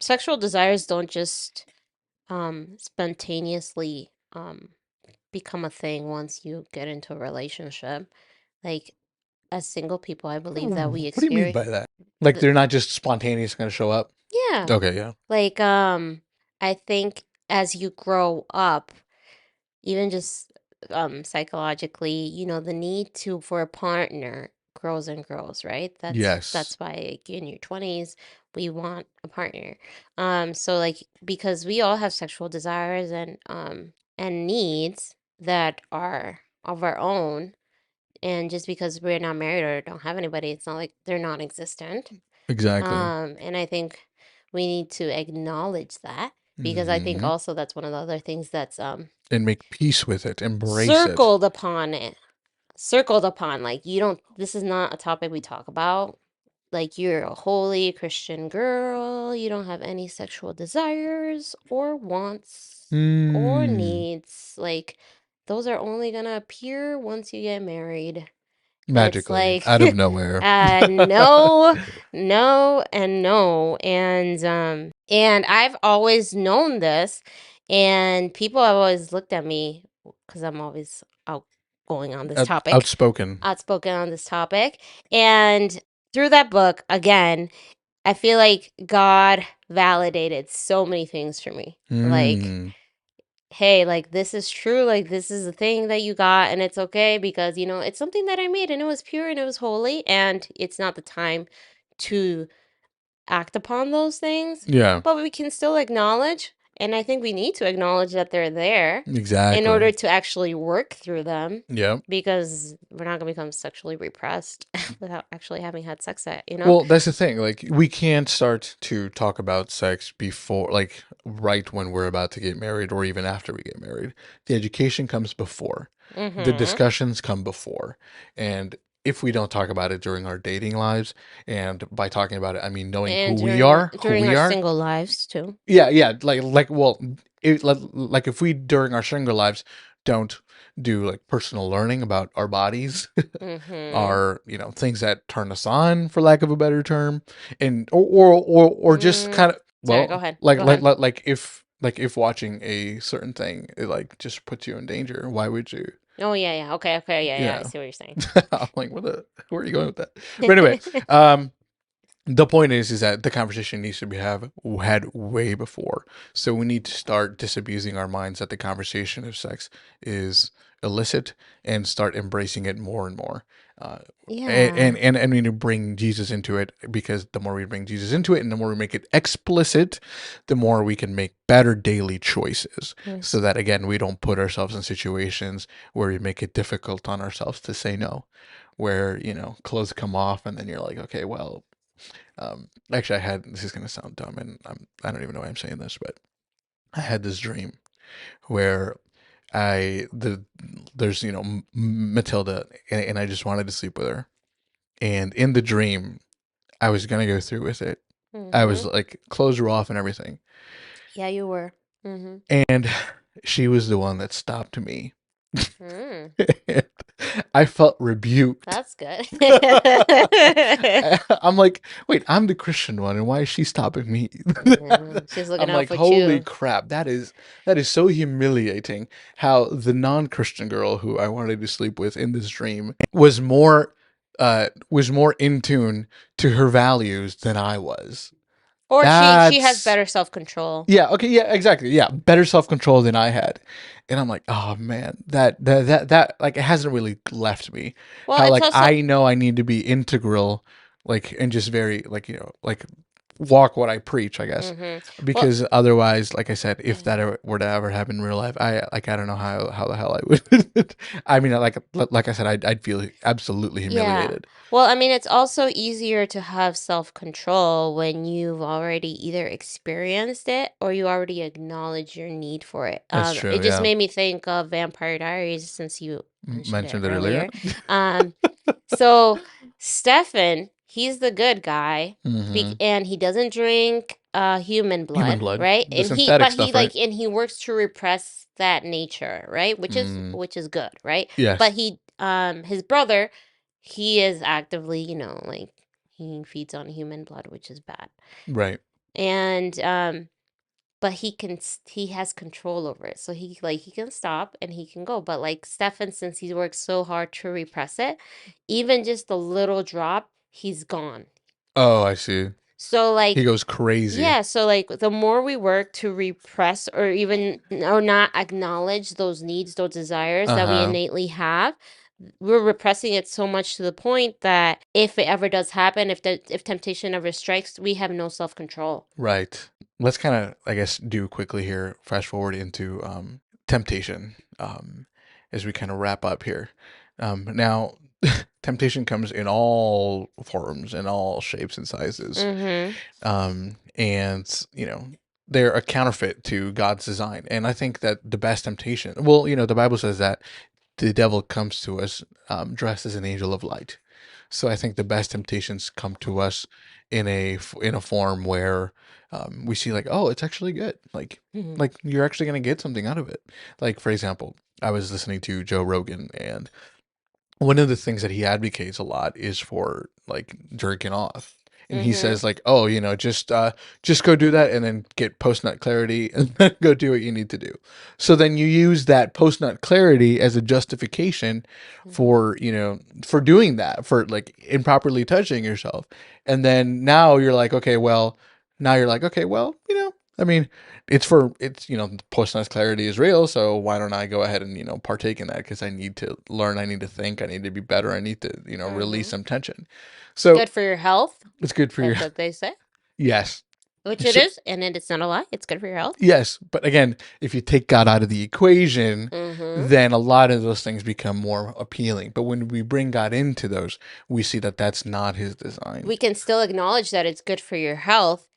sexual desires don't just spontaneously become a thing once you get into a relationship. Like as single people, I believe that we What do you mean experience by that? Like the, they're not just spontaneous going to show up? yeah. Okay, yeah. Like I think as you grow up, even just psychologically, the need to for a partner grows and grows, right? Yes. That's why like, in your 20s we want a partner. So like because we all have sexual desires and needs that are of our own, and just because we're not married or don't have anybody, it's not like they're non-existent. Exactly. And I think we need to acknowledge that, because I think Hmm. also that's one of the other things that's And make peace with it. Embrace it. circled upon it. Circled upon, like, you don't, this is not a topic we talk about. Like, you're a holy Christian girl, you don't have any sexual desires or wants or Mm. needs. Like, those are only gonna appear once you get married. And it's Magically, like, out of nowhere. no, no, and no. And I've always known this, and people have always looked at me because I'm always outgoing on this topic, Outspoken. outspoken on this topic. And through that book, again, I feel like God validated so many things for me. Like, Mm. hey, like this is true, like this is the thing that you got, and it's okay because it's something that I made and it was pure and it was holy, and it's not the time to act upon those things, Yeah, but we can still acknowledge, and I think we need to acknowledge that they're there in exactly. order to actually work through them, Yep. because we're not going to become sexually repressed without actually having had sex yet. Well, that's the thing. Like, we can't start to talk about sex before, like, right when we're about to get married or even after we get married. The education comes before, the Mm-hmm. discussions come before. And if we don't talk about it during our dating lives, and by talking about it, I mean knowing And who during we our are. single lives too. Yeah, yeah, well, like if we during our single lives don't do like personal learning about our bodies, Mm-hmm. are things that turn us on, for lack of a better term, and or just kind of, Sorry, go well, ahead, like go ahead. if watching a certain thing, it like just puts you in danger, why would you? Oh yeah, yeah. Okay, okay, yeah, yeah. I Yeah. see what you're saying. I'm like, where are you going with that? But anyway, um the point is that the conversation needs to be had way before. So we need to start disabusing our minds that the conversation of sex is illicit, and start embracing it more and more. Uh, Yeah. and we need to bring Jesus into it, because the more we bring Jesus into it and the more we make it explicit, the more we can make better daily choices. So Yes. that, again, we don't put ourselves in situations where we make it difficult on ourselves to say no, where clothes come off and then you're like, okay, well, actually, this is gonna sound dumb, and I don't even know why I'm saying this, but I had this dream where there's Matilda, and I just wanted to sleep with her, and in the dream I was gonna go through with it. I was Mm-hmm. like, clothes were off and everything, Yeah, you were. Mm-hmm. and she was the one that stopped me. Mm. And I felt rebuked. That's good. I'm like, wait, I'm the Christian one, and why is she stopping me? Yeah, she's looking I'm out like, for holy you. crap, that is so humiliating. How the non-Christian girl who I wanted to sleep with in this dream was more in tune to her values than I was. Or she has That's better self-control. Yeah, okay, yeah, exactly. Yeah, better self-control than I had. And I'm like, oh man, that like, it hasn't really left me. Well, How, it's like, also I know I need to be integral, like, and just very, like, like, walk what I preach, I guess. mm-hmm. Well, Because otherwise, like I said, if yeah. that were to ever happen in real life, I don't know how the hell I would. I mean, like I said, I'd feel absolutely Yeah. humiliated. Well, I mean, it's also easier to have self-control when you've already either experienced it or you already acknowledge your need for it. That's true, It just yeah. made me think of Vampire Diaries since you mentioned it Mentioned it earlier. earlier. Um, so Stefan, he's the good guy, Hmm. and he doesn't drink human Human blood, blood, right? the synthetic stuff, right? And he works to repress that nature, right? Mm, Which is good, right? But yes. his brother, he is actively, like he feeds on human blood, which is bad. Right. And but he has control over it, so he can stop and he can go. But like Stefan, since he works so hard to repress it, even just a little drop, he's gone. Oh, I see. So He like, goes crazy. yeah, so like the more we work to repress or even or not acknowledge those needs, those desires that we Uh-huh. innately have, we're repressing it so much to the point that if it ever does happen, if temptation ever strikes, we have no self-control. Right. Let's kind of, I guess, do quickly here, fast forward into temptation as we kind of wrap up here. Now, temptation comes in all forms, in all shapes and sizes. Mm-hmm. And, they're a counterfeit to God's design. And I think that the best temptation, well, the Bible says that the devil comes to us dressed as an angel of light. So I think the best temptations come to us in a form where we see like, oh, it's actually good. Mm-hmm. Like you're actually gonna get something out of it. Like for example, I was listening to Joe Rogan, and one of the things that he advocates a lot is for like jerking off. And he Mm-hmm. says like, oh, just go do that and then get post nut clarity and then go do what you need to do. So then you use that post nut clarity as a justification Mm-hmm. for doing that, for like improperly touching yourself. And then now you're like, okay, well, I mean, post nut clarity is real, so why don't I go ahead and partake in that, because I need to learn, I need to think, I need to be better, I need to release Mm-hmm. some tension. It's So good for your health. it's good for your That's what they say. yes. Which it So, is, and it's not a lie. It's good for your health. yes, but again, if you take God out of the equation, Mm-hmm. then a lot of those things become more appealing. But when we bring God into those, we see that that's not his design. We can still acknowledge that it's good for your health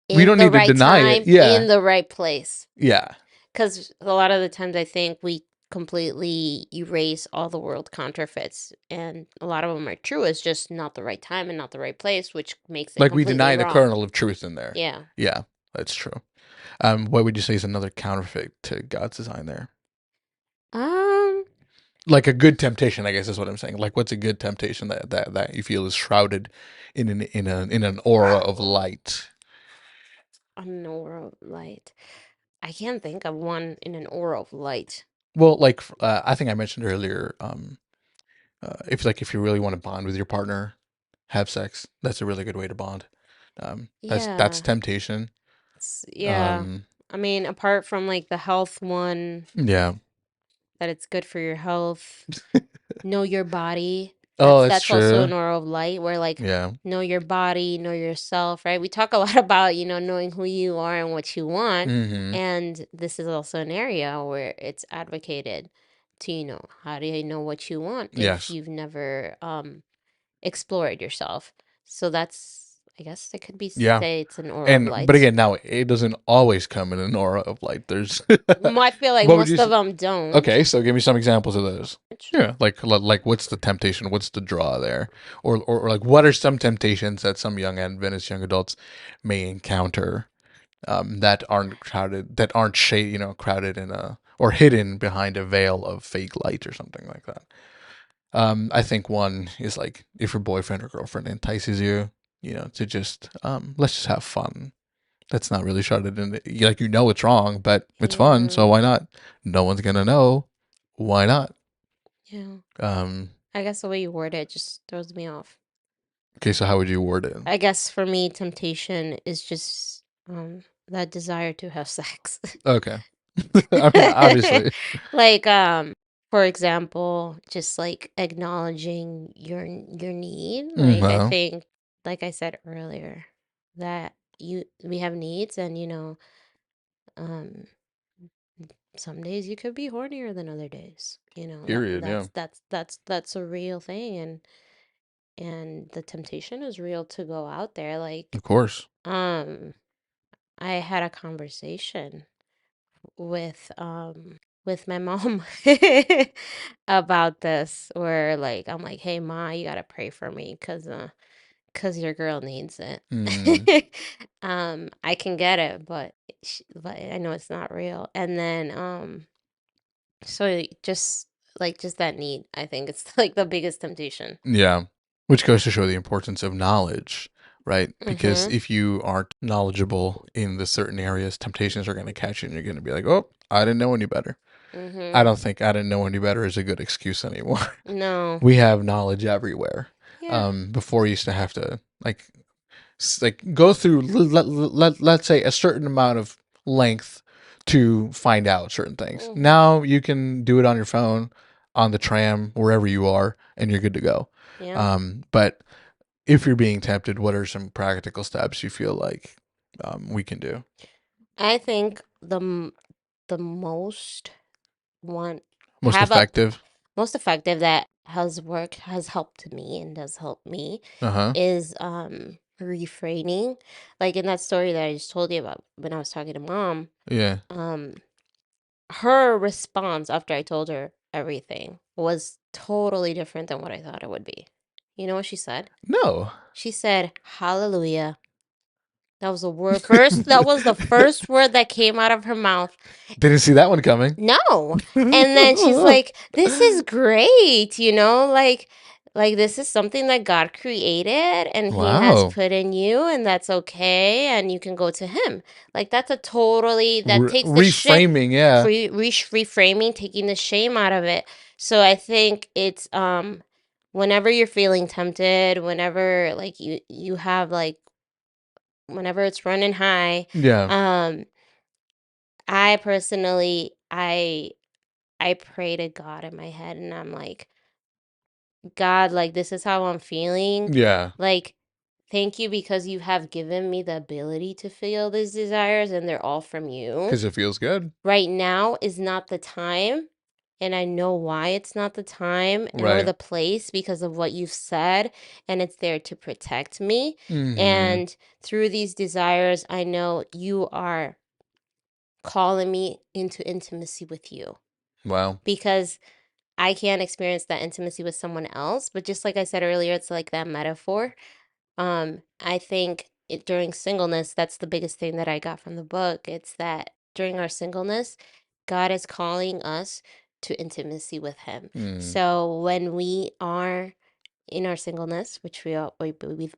We in don't the need to right deny it. time, Yeah. in the right place. Yeah. Because a lot of the times I think we completely erase all the world counterfeits, and a lot of them are true. It's just not the right time and not the right place, which makes it Like we completely deny the wrong. kernel of truth in there. Yeah. Yeah, that's true. What would you say is another counterfeit to God's design there? Um, Like a good temptation, I guess is what I'm saying. Like, what's a good temptation that you feel is shrouded in an aura of light? an aura of light. I can't think of one in an aura of light. Well, like I think I mentioned earlier, if you really want to bond with your partner, have sex. That's a really good way to bond. That's Yeah. temptation. Yeah. Um, I mean, apart from like the health one, yeah. that it's good for your health. Know your body. Oh, that's That's also true. an aura of light where like Yeah. know your body, know yourself, right? We talk a lot about, knowing who you are and what you want. Mm-hmm. And this is also an area where it's advocated to, how do you know what you want if Yes. you've never explored yourself? So that's, I guess it could be Yeah. say it's an aura of But light. again, now it doesn't always come in an aura of light. There's I feel like what would you most s of them don't. Okay, so give me some examples of those. Yeah, like what's the temptation? What's the draw there? Or like what are some temptations that some young Adventist young adults may encounter that aren't crowded, that aren't crowded in a or hidden behind a veil of fake light or something like that. I think one is like if your boyfriend or girlfriend entices you, to just let's just have fun. That's not really shrouded in it. Like it's wrong, but it's fun, Yeah. so why not? No one's gonna know. Why not? Yeah. Um, I guess the way you word it just throws me off. okay, so how would you word it? I guess for me, temptation is just that desire to have sex. Okay. I mean, obviously. Like for example, just like acknowledging your need. Like I Uh-huh. think like I said earlier that we have needs, and um some days you could be hornier than other days. Period. Yeah. That's a real thing, and the temptation is real to go out there. Of Like course. um I had a conversation with my mom about this, where like I'm like, "Hey ma, you got to pray for me cuz your girl needs it." Mm, I can get it, but I know it's not real. And then so just that need, I think it's like the biggest temptation. yeah. Which goes to show the importance of knowledge, right? Because Mhm. if you aren't knowledgeable in the certain areas, temptations are going to catch you and you're going to be like, oh, I didn't know any better. I Mhm. don't think I didn't know any better is a good excuse anymore. No. We have knowledge everywhere. Yeah. Before you used to have to, like, like go through let's say a certain amount of length to find out certain things. Mhm. Now you can do it on your phone, on the tram, wherever you are, and you're good to go. Yeah. But if you're being tempted, what are some practical steps you feel like we can do? I think the most one Most have a effective? most effective that has helped me and does help me Uh huh. is refraining. Like in that story that I just told you about when I was talking to mom, Yeah. um her response after I told her everything was totally different than what I thought it would be. You know what she said? No. She said, "Hallelujah." That was the first word that came out of her mouth. Didn't see that one coming. No. And then she's like, "This is great, like this is something that God created and he has Wow. put in you and that's okay and you can go to him." Like that's a totally that takes the shit Reframing, yeah. reframing, taking the shame out of it. So I think it's whenever you're feeling tempted, whenever like you have like whenever it's running high, Yeah. um I personally I pray to God in my head and I'm like, God, like this is how I'm feeling. Yeah. Like, thank you because you have given me the ability to feel these desires and they're all from you. Because it feels good. Right now is not the time. And I know why it's not the time or Right. the place because of what you've said. And it's there to protect me. Mm-hmm. And through these desires, I know you are calling me into intimacy with you Wow. because I can't experience that intimacy with someone else. But just like I said earlier, it's like that metaphor. I think during singleness, that's the biggest thing that I got from the book. It's that during our singleness, God is calling us to intimacy with Him. Mm. So when we are in our singleness, which we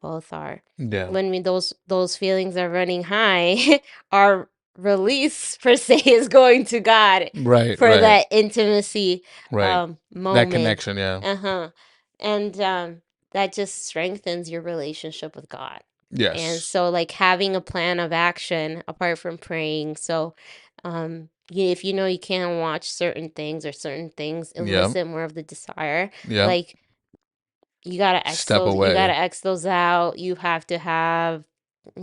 both are, Yeah. when those feelings are running high, our release per se is going to God Right, for right, that intimacy right. That moment. connection, yeah. Uh-huh. And that just strengthens your relationship with God. And Yes. so like having a plan of action apart from praying. So if you know you can't watch certain things or certain things Yep. elicit more of the desire, Yep. like Step you away. gotta X those out. You have to have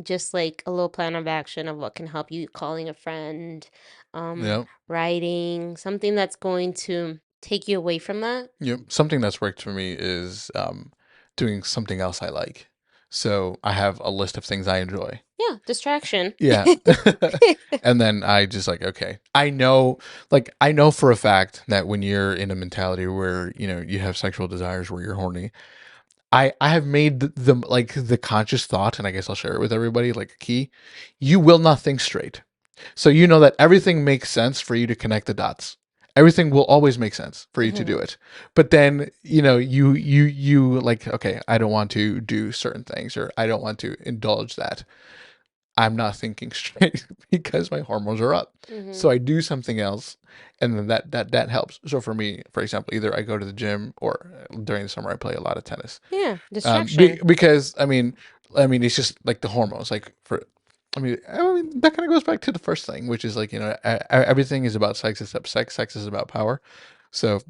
just like a little plan of action of what can help you, calling a friend, Yep. writing, something that's going to take you away from that. Yep. Something that's worked for me is doing something else I like. So I have a list of things I enjoy. Yeah, distraction. Yeah. And then I just like, okay, I know for a fact that when you're in a mentality where, you have sexual desires where you're horny, I have made like the conscious thought, and I guess I'll share it with everybody, like a key. You will not think straight. So you know that everything makes sense for you to connect the dots. Everything will always make sense for you to do Mhm. it. But then, you like, okay, I don't want to do certain things, or I don't want to indulge that. I'm not thinking straight because my hormones are up. So Mhm. I do something else, and then that helps. So for me, for example, either I go to the gym, or during the summer I play a lot of tennis. Yeah, distraction. Because I mean, it's just like the hormones. Like I mean that kind of goes back to the first thing, which is like, everything is about sex except sex. Sex is about power. So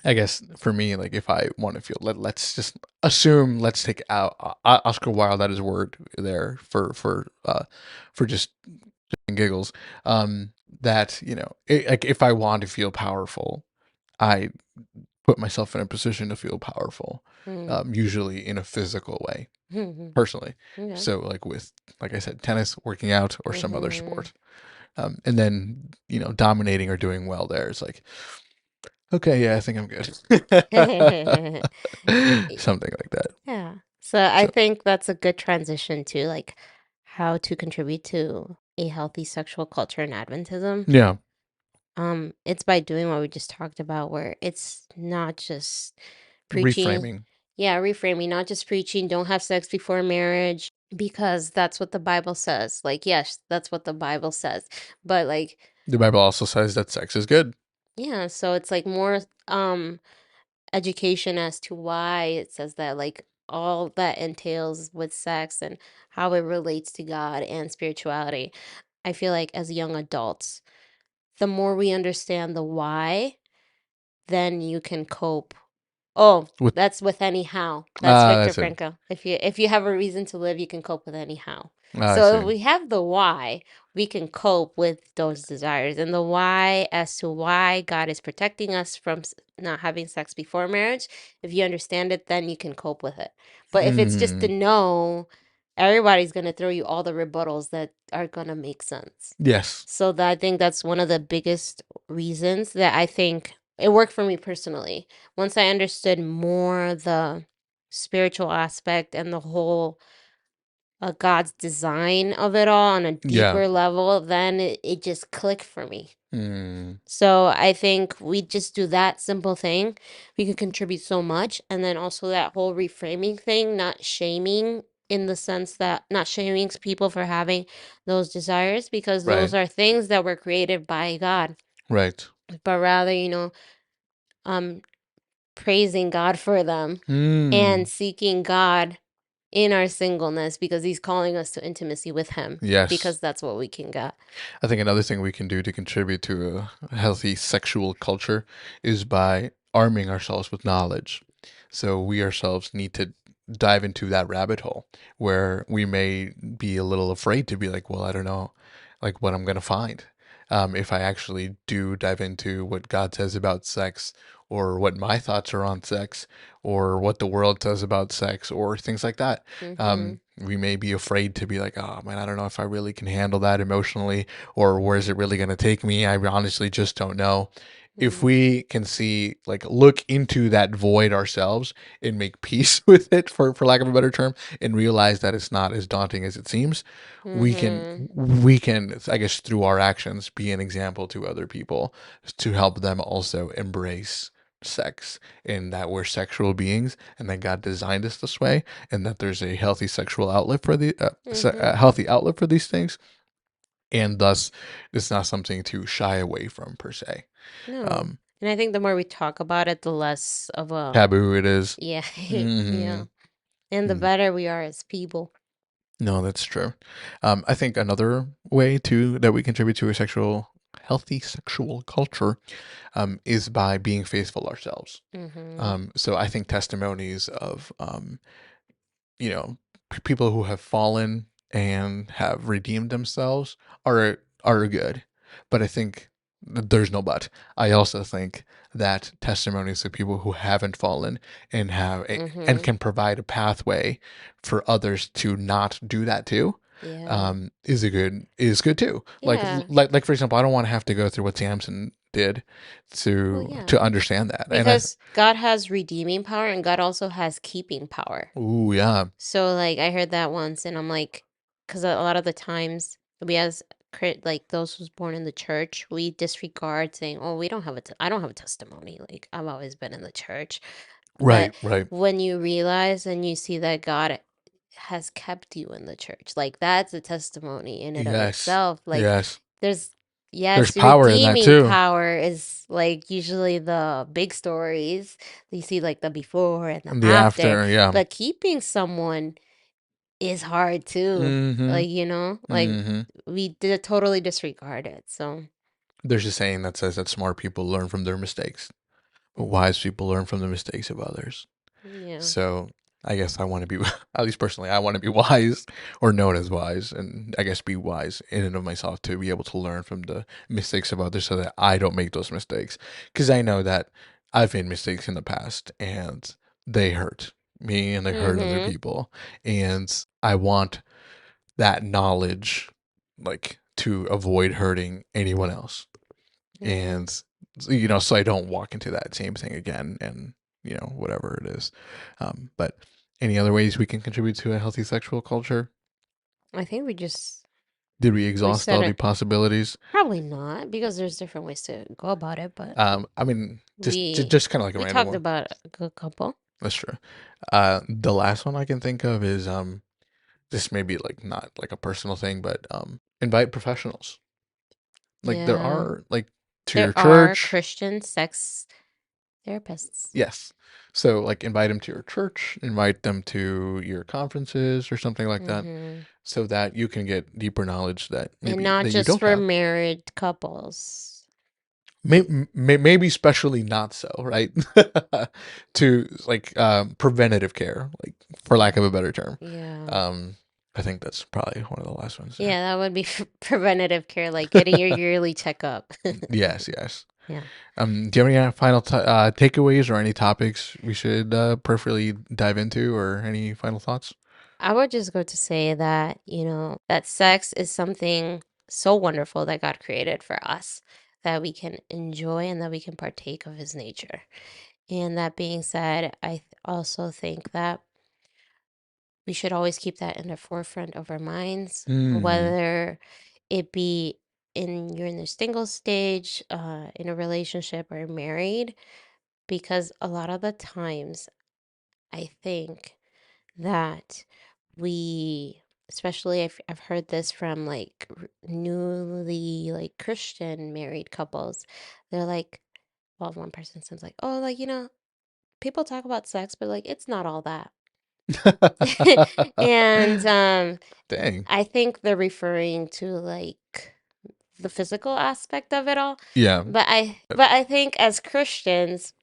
I guess for me, like if I want to feel, let's just assume, let's take out Oscar Wilde at his word there for just giggles. That like if I want to feel powerful, I put myself in a position to feel powerful, Mhm. usually in a physical way, Mhm. personally. Okay. So like with, like I said, tennis, working out, or some other Mhm. sport, and then dominating or doing well there is like, okay, yeah, I think I'm good. Something like that. Yeah. So I So think that's a good transition to like how to contribute to a healthy sexual culture in Adventism. yeah, It's by doing what we just talked about, where it's not just preaching, reframing. yeah, reframing, not just preaching, don't have sex before marriage, because that's what the Bible says. Like, yes, that's what the Bible says. But like, The Bible also says that sex is good. yeah, so it's like more education as to why it says that, like all that entails with sex and how it relates to God and spirituality. I feel like as young adults, the more we understand the why, then you can cope. Oh, With that's with any how. That's Victor that's it. Frankl. If you have a reason to live, you can cope with any how. I So see. if we have the why, we can cope with those desires. And the why as to why God is protecting us from not having sex before marriage, if you understand it, then you can cope with it. But if it's just a Mm, no, everybody's going to throw you all the rebuttals that are going to make sense. yes. So that I think that's one of the biggest reasons that I think it worked for me personally. Once I understood more the spiritual aspect and the whole God's design of it all on a Yeah. deeper level, then it just clicked for me. Mm, So I think we just do that simple thing. We can contribute so much. And then also that whole reframing thing, not shaming in the sense that not shaming people for having those desires because right. those are things that were created by God. Right. But rather, um praising God for them and Mm, seeking God in our singleness because he's calling us to intimacy with him yes. because that's what we can get. I think another thing we can do to contribute to a healthy sexual culture is by arming ourselves with knowledge. So we ourselves need to dive into that rabbit hole where we may be a little afraid to be like, well, I don't know, like what I'm going to find. If I actually do dive into what God says about sex, or what my thoughts are on sex, or what the world says about sex, or things like that, Mhm. we may be afraid to be like, oh man, I don't know if I really can handle that emotionally, or where is it really going to take me? I honestly just don't know. If Mhm. we can see, like, look into that void ourselves and make peace with it, for lack of a better term, and realize that it's not as daunting as it seems, Mhm. we can, I guess, through our actions, be an example to other people to help them also embrace sex, and that we're sexual beings and that God designed us this way, and that there's a healthy sexual outlet for a Mhm. healthy outlet for these things, and thus it's not something to shy away from per se. No. Um, And I think the more we talk about it, the less of a taboo it is. yeah, Hmm. yeah. And the better we are as people. No, that's true. I think another way to that we contribute to a healthy sexual culture, is by being faithful ourselves. Mhm. So I think testimonies of, you know, people who have fallen and have redeemed themselves are good. But I think there's no but. I also think that testimonies of people who haven't fallen and Mhm. can provide a pathway for others to not do that too, Yeah. is good too. Yeah. Like for example, I don't want to have to go through what Samson did Well, yeah. to understand that. And I Because God has redeeming power and God also has keeping power. ooh yeah. So like I heard that once and I'm like cuz a lot of the times we as like those who's born in the church, we disregard saying, "Oh, we don't have I don't have a testimony. Like I've always been in the church." But Right, right. when you realize and you see that God has kept you in the church, like that's a testimony in and of Yes. itself. Like Yes. there's There's yes, power in that redeeming too. power is like usually the big stories. You see like the before and the And the after, after, yeah. but keeping someone is hard too. Mm-hmm. Like, like Mm-hmm. we did totally disregard it. So, There's a saying that says that smart people learn from their mistakes, but mhm. wise people learn from the mistakes of others. Yeah. So I guess I want to be, at least personally, I want to be wise, or known as wise, and I guess be wise in and of myself to be able to learn from the mistakes of others so that I don't make those mistakes. Because I know that I've made mistakes in the past and they hurt me and they hurt other Mhm. people. And I want that knowledge, like, to avoid hurting anyone else. Yeah. And, so I don't walk into that same thing again, and, whatever it is. But any other ways we can contribute to a healthy sexual culture? I think we just Did we we exhaust said all the it. possibilities? Probably not because there's different ways to go about it, but I mean, we just kind of like a we random talked one. about a good couple. That's true. The last one I can think of is, this may be like not like a personal thing, but invite professionals. Like there Yeah. are, like, to There your are church. Christian sex Therapists. Yes. So like invite them to your church, invite them to your conferences or something like that, Mm-hmm. so that you can get deeper knowledge that And maybe not that you just don't for have. married couples. Maybe especially not so, right? To like preventative care, like for lack of a better term. Yeah. Um, I think that's probably one of the last ones there. Yeah, that would be preventative care, like getting your yearly checkup. Yes, yes. Yeah. Do you have any final takeaways or any topics we should preferably dive into, or any final thoughts? I would just go to say that, that sex is something so wonderful that God created for us that we can enjoy and that we can partake of his nature. And that being said, also think that we should always keep that in the forefront of our minds, Hmm. whether it be you're in the single stage, in a relationship or married, because a lot of the times I think that we, especially I've heard this from like newly like Christian married couples, they're like, well, one person says like, oh, like, people talk about sex, but like it's not all that. And Dang. I think they're referring to like the physical aspect of it all. Yeah. But I think as Christians,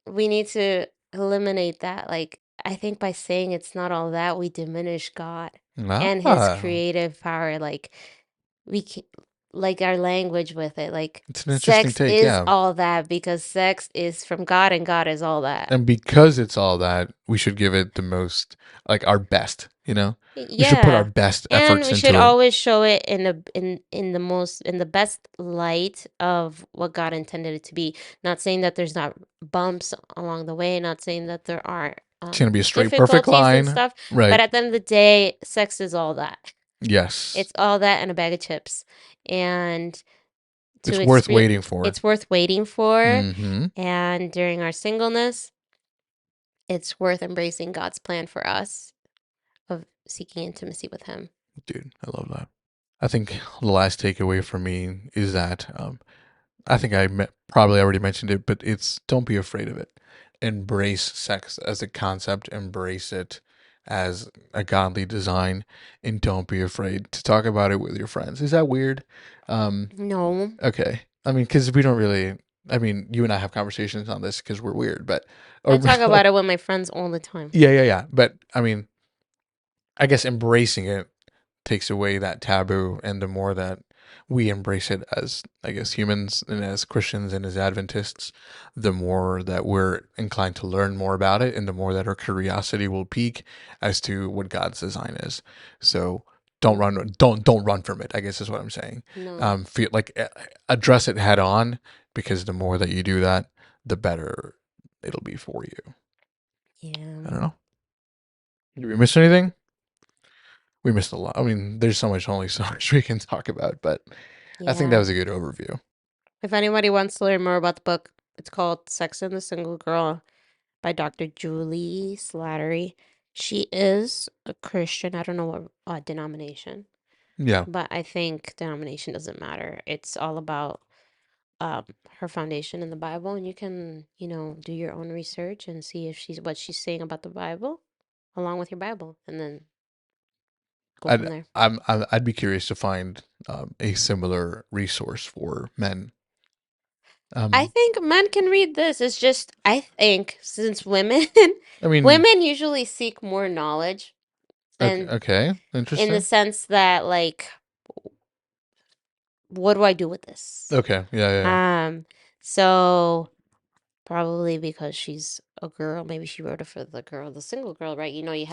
we need to eliminate that. Like, I think by saying it's not all that, we diminish God and his Ah, creative power. Like, we can, like our language with it. Like, it's an interesting sex take. is Yeah. all that because sex is from God and God is all that. And because it's all that, we should give it the most, like our best, We should put our Yeah. best And efforts we should into it. always show it in the best light of what God intended it to be. Not saying that there's not bumps along the way, not saying that there aren't It's going to be a straight perfect difficulties and line. stuff, but Right. at the end of the day, sex is all that. Yes. It's all that and a bag of chips. And to It's worth experience, waiting for. it's worth waiting for. Mm-hmm. And during our singleness, it's worth embracing God's plan for us of seeking intimacy with Him. Dude, I love that. I think the last takeaway for me is that I think probably already mentioned it, but it's don't be afraid of it. Embrace sex as a concept, embrace it as a godly design, and don't be afraid to talk about it with your friends. Is that weird? Um, No, okay. I mean, because we don't really, I mean, you and I have conversations on this because we're weird, but, I or talk about like, it with my friends all the time. yeah, yeah, yeah. But I mean, I guess embracing it takes away that taboo, and the more that we embrace it as, I guess, humans and as Christians and as Adventists, the more that we're inclined to learn more about it, and the more that our curiosity will pique as to what God's design is. So Hmm. don't run from it, I guess is what I'm saying. No. Feel like address it head on, because the more that you do that, the better it'll be for you. I Yeah. don't know. Did we miss anything? We missed a lot. I mean, there's so much we can talk about, but I think that Yeah. was a good overview. If anybody wants to learn more about the book, it's called Sex and the Single Girl by Dr. Julie Slattery. She is a Christian. I don't know what denomination, Yeah. but I think denomination doesn't matter. It's all about um, her foundation in the Bible, and you can, do your own research and see if what she's saying about the Bible along with your Bible, and then go from I'd there. I'd be curious to find a similar resource for men. I Um, think men can read this. It's just I think since women I mean, women usually seek more knowledge okay, and okay, in the interesting. sense that like what do I do with this? Okay, yeah, yeah, Um so probably because she's a girl, maybe she wrote it for the girl, the single girl, right? You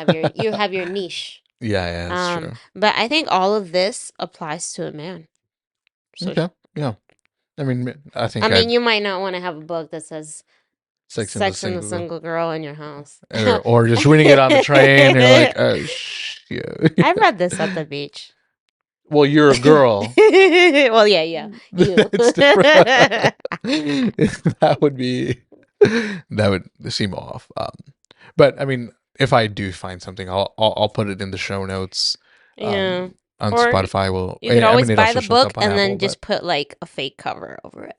have your niche. yeah, yeah. That's true. But I think all of this applies to a man. So Okay, yeah. I mean, I I think mean, I'd you might not want to have a book that says Sex and the Sex and the Single, Single Girl in your house. or just reading it on the train. You're like, oh I shit. read this at the beach. Well, you're a girl. Well, yeah, yeah. You. It's different. That would be that would seem off. But I mean, if I do find something, I'll put it in the show notes. Yeah. On Or Spotify will. you could I always mean, it buy also the shows book up on and Apple, then but just put like a fake cover over it.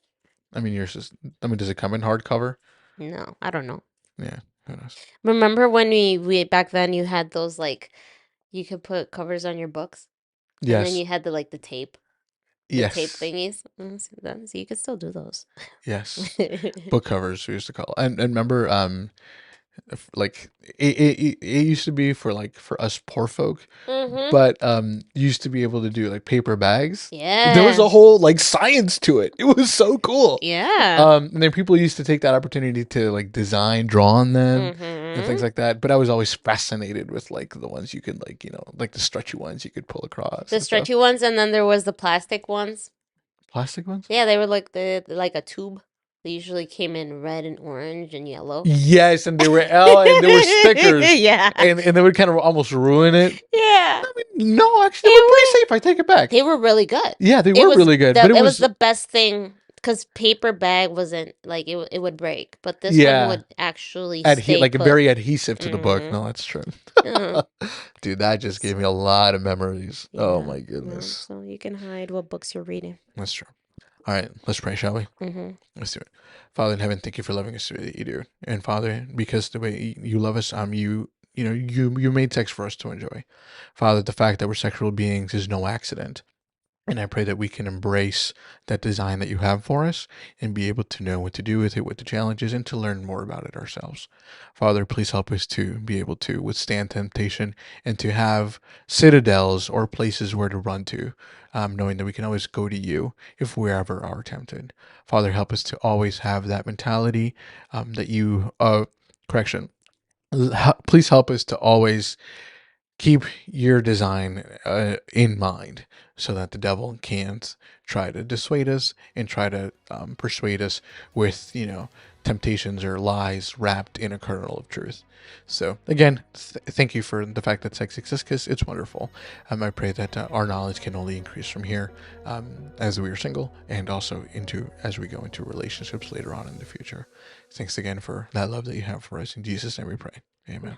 I mean, yours is. I mean, does it come in hardcover? No, I don't know. Yeah, who knows? Remember when we back then you had those like you could put covers on your books, and then Yes, you had the tape, the tape yes, thingies. So you could still do those. yes. Book covers we used to call, and remember, like it used to be for like for us poor folk, Mhm. but you used to be able to do like paper bags. There was a Yeah. whole like science to it. It was so cool. Yeah. And then people used to take that opportunity to like design, draw on them and things Mhm. like that. But I was always fascinated with like the ones you could like, like the stretchy ones you could pull across The and stuff. stretchy ones, and then there was the plastic ones. Plastic ones? Yeah, they were like like a tube. They usually came in red and orange and yellow. Yes, and they were and there were stickers, Yeah. and they would kind of almost ruin it. Yeah. I mean, no, actually, they were pretty It safe. I take it back. They were really good. Yeah, they It were was really good, but it it was was the best thing because paper bag wasn't like it would break, but this one yeah, would actually stay like put. very adhesive to the book. Mhm. No, that's true. Uh-huh. Dude, that just gave me a So lot of memories. Oh yeah, my no, goodness, so you can hide what books you're reading. that's true. All right, let's pray, shall we? Mhm. Let's do it. Father in heaven, thank you for loving us the way that you do. And Father, because the way you love us, you made sex for us to enjoy. Father, the fact that we're sexual beings is no accident. And I pray that we can embrace that design that you have for us and be able to know what to do with it, what the challenge is, and to learn more about it ourselves. Father, please help us to be able to withstand temptation and to have citadels or places where to run to, knowing that we can always go to you if we ever are tempted. Father, help us to always have that mentality that you, correction, please help us to always keep your design in mind so that the devil can't try to dissuade us and try to persuade us with temptations or lies wrapped in a kernel of truth. So again, thank you for the fact that sex exists, because it's wonderful. I pray that our knowledge can only increase from here as we are single, and also into as we go into relationships later on in the future. Thanks again for that love that you have for us. In Jesus' name we pray. Amen.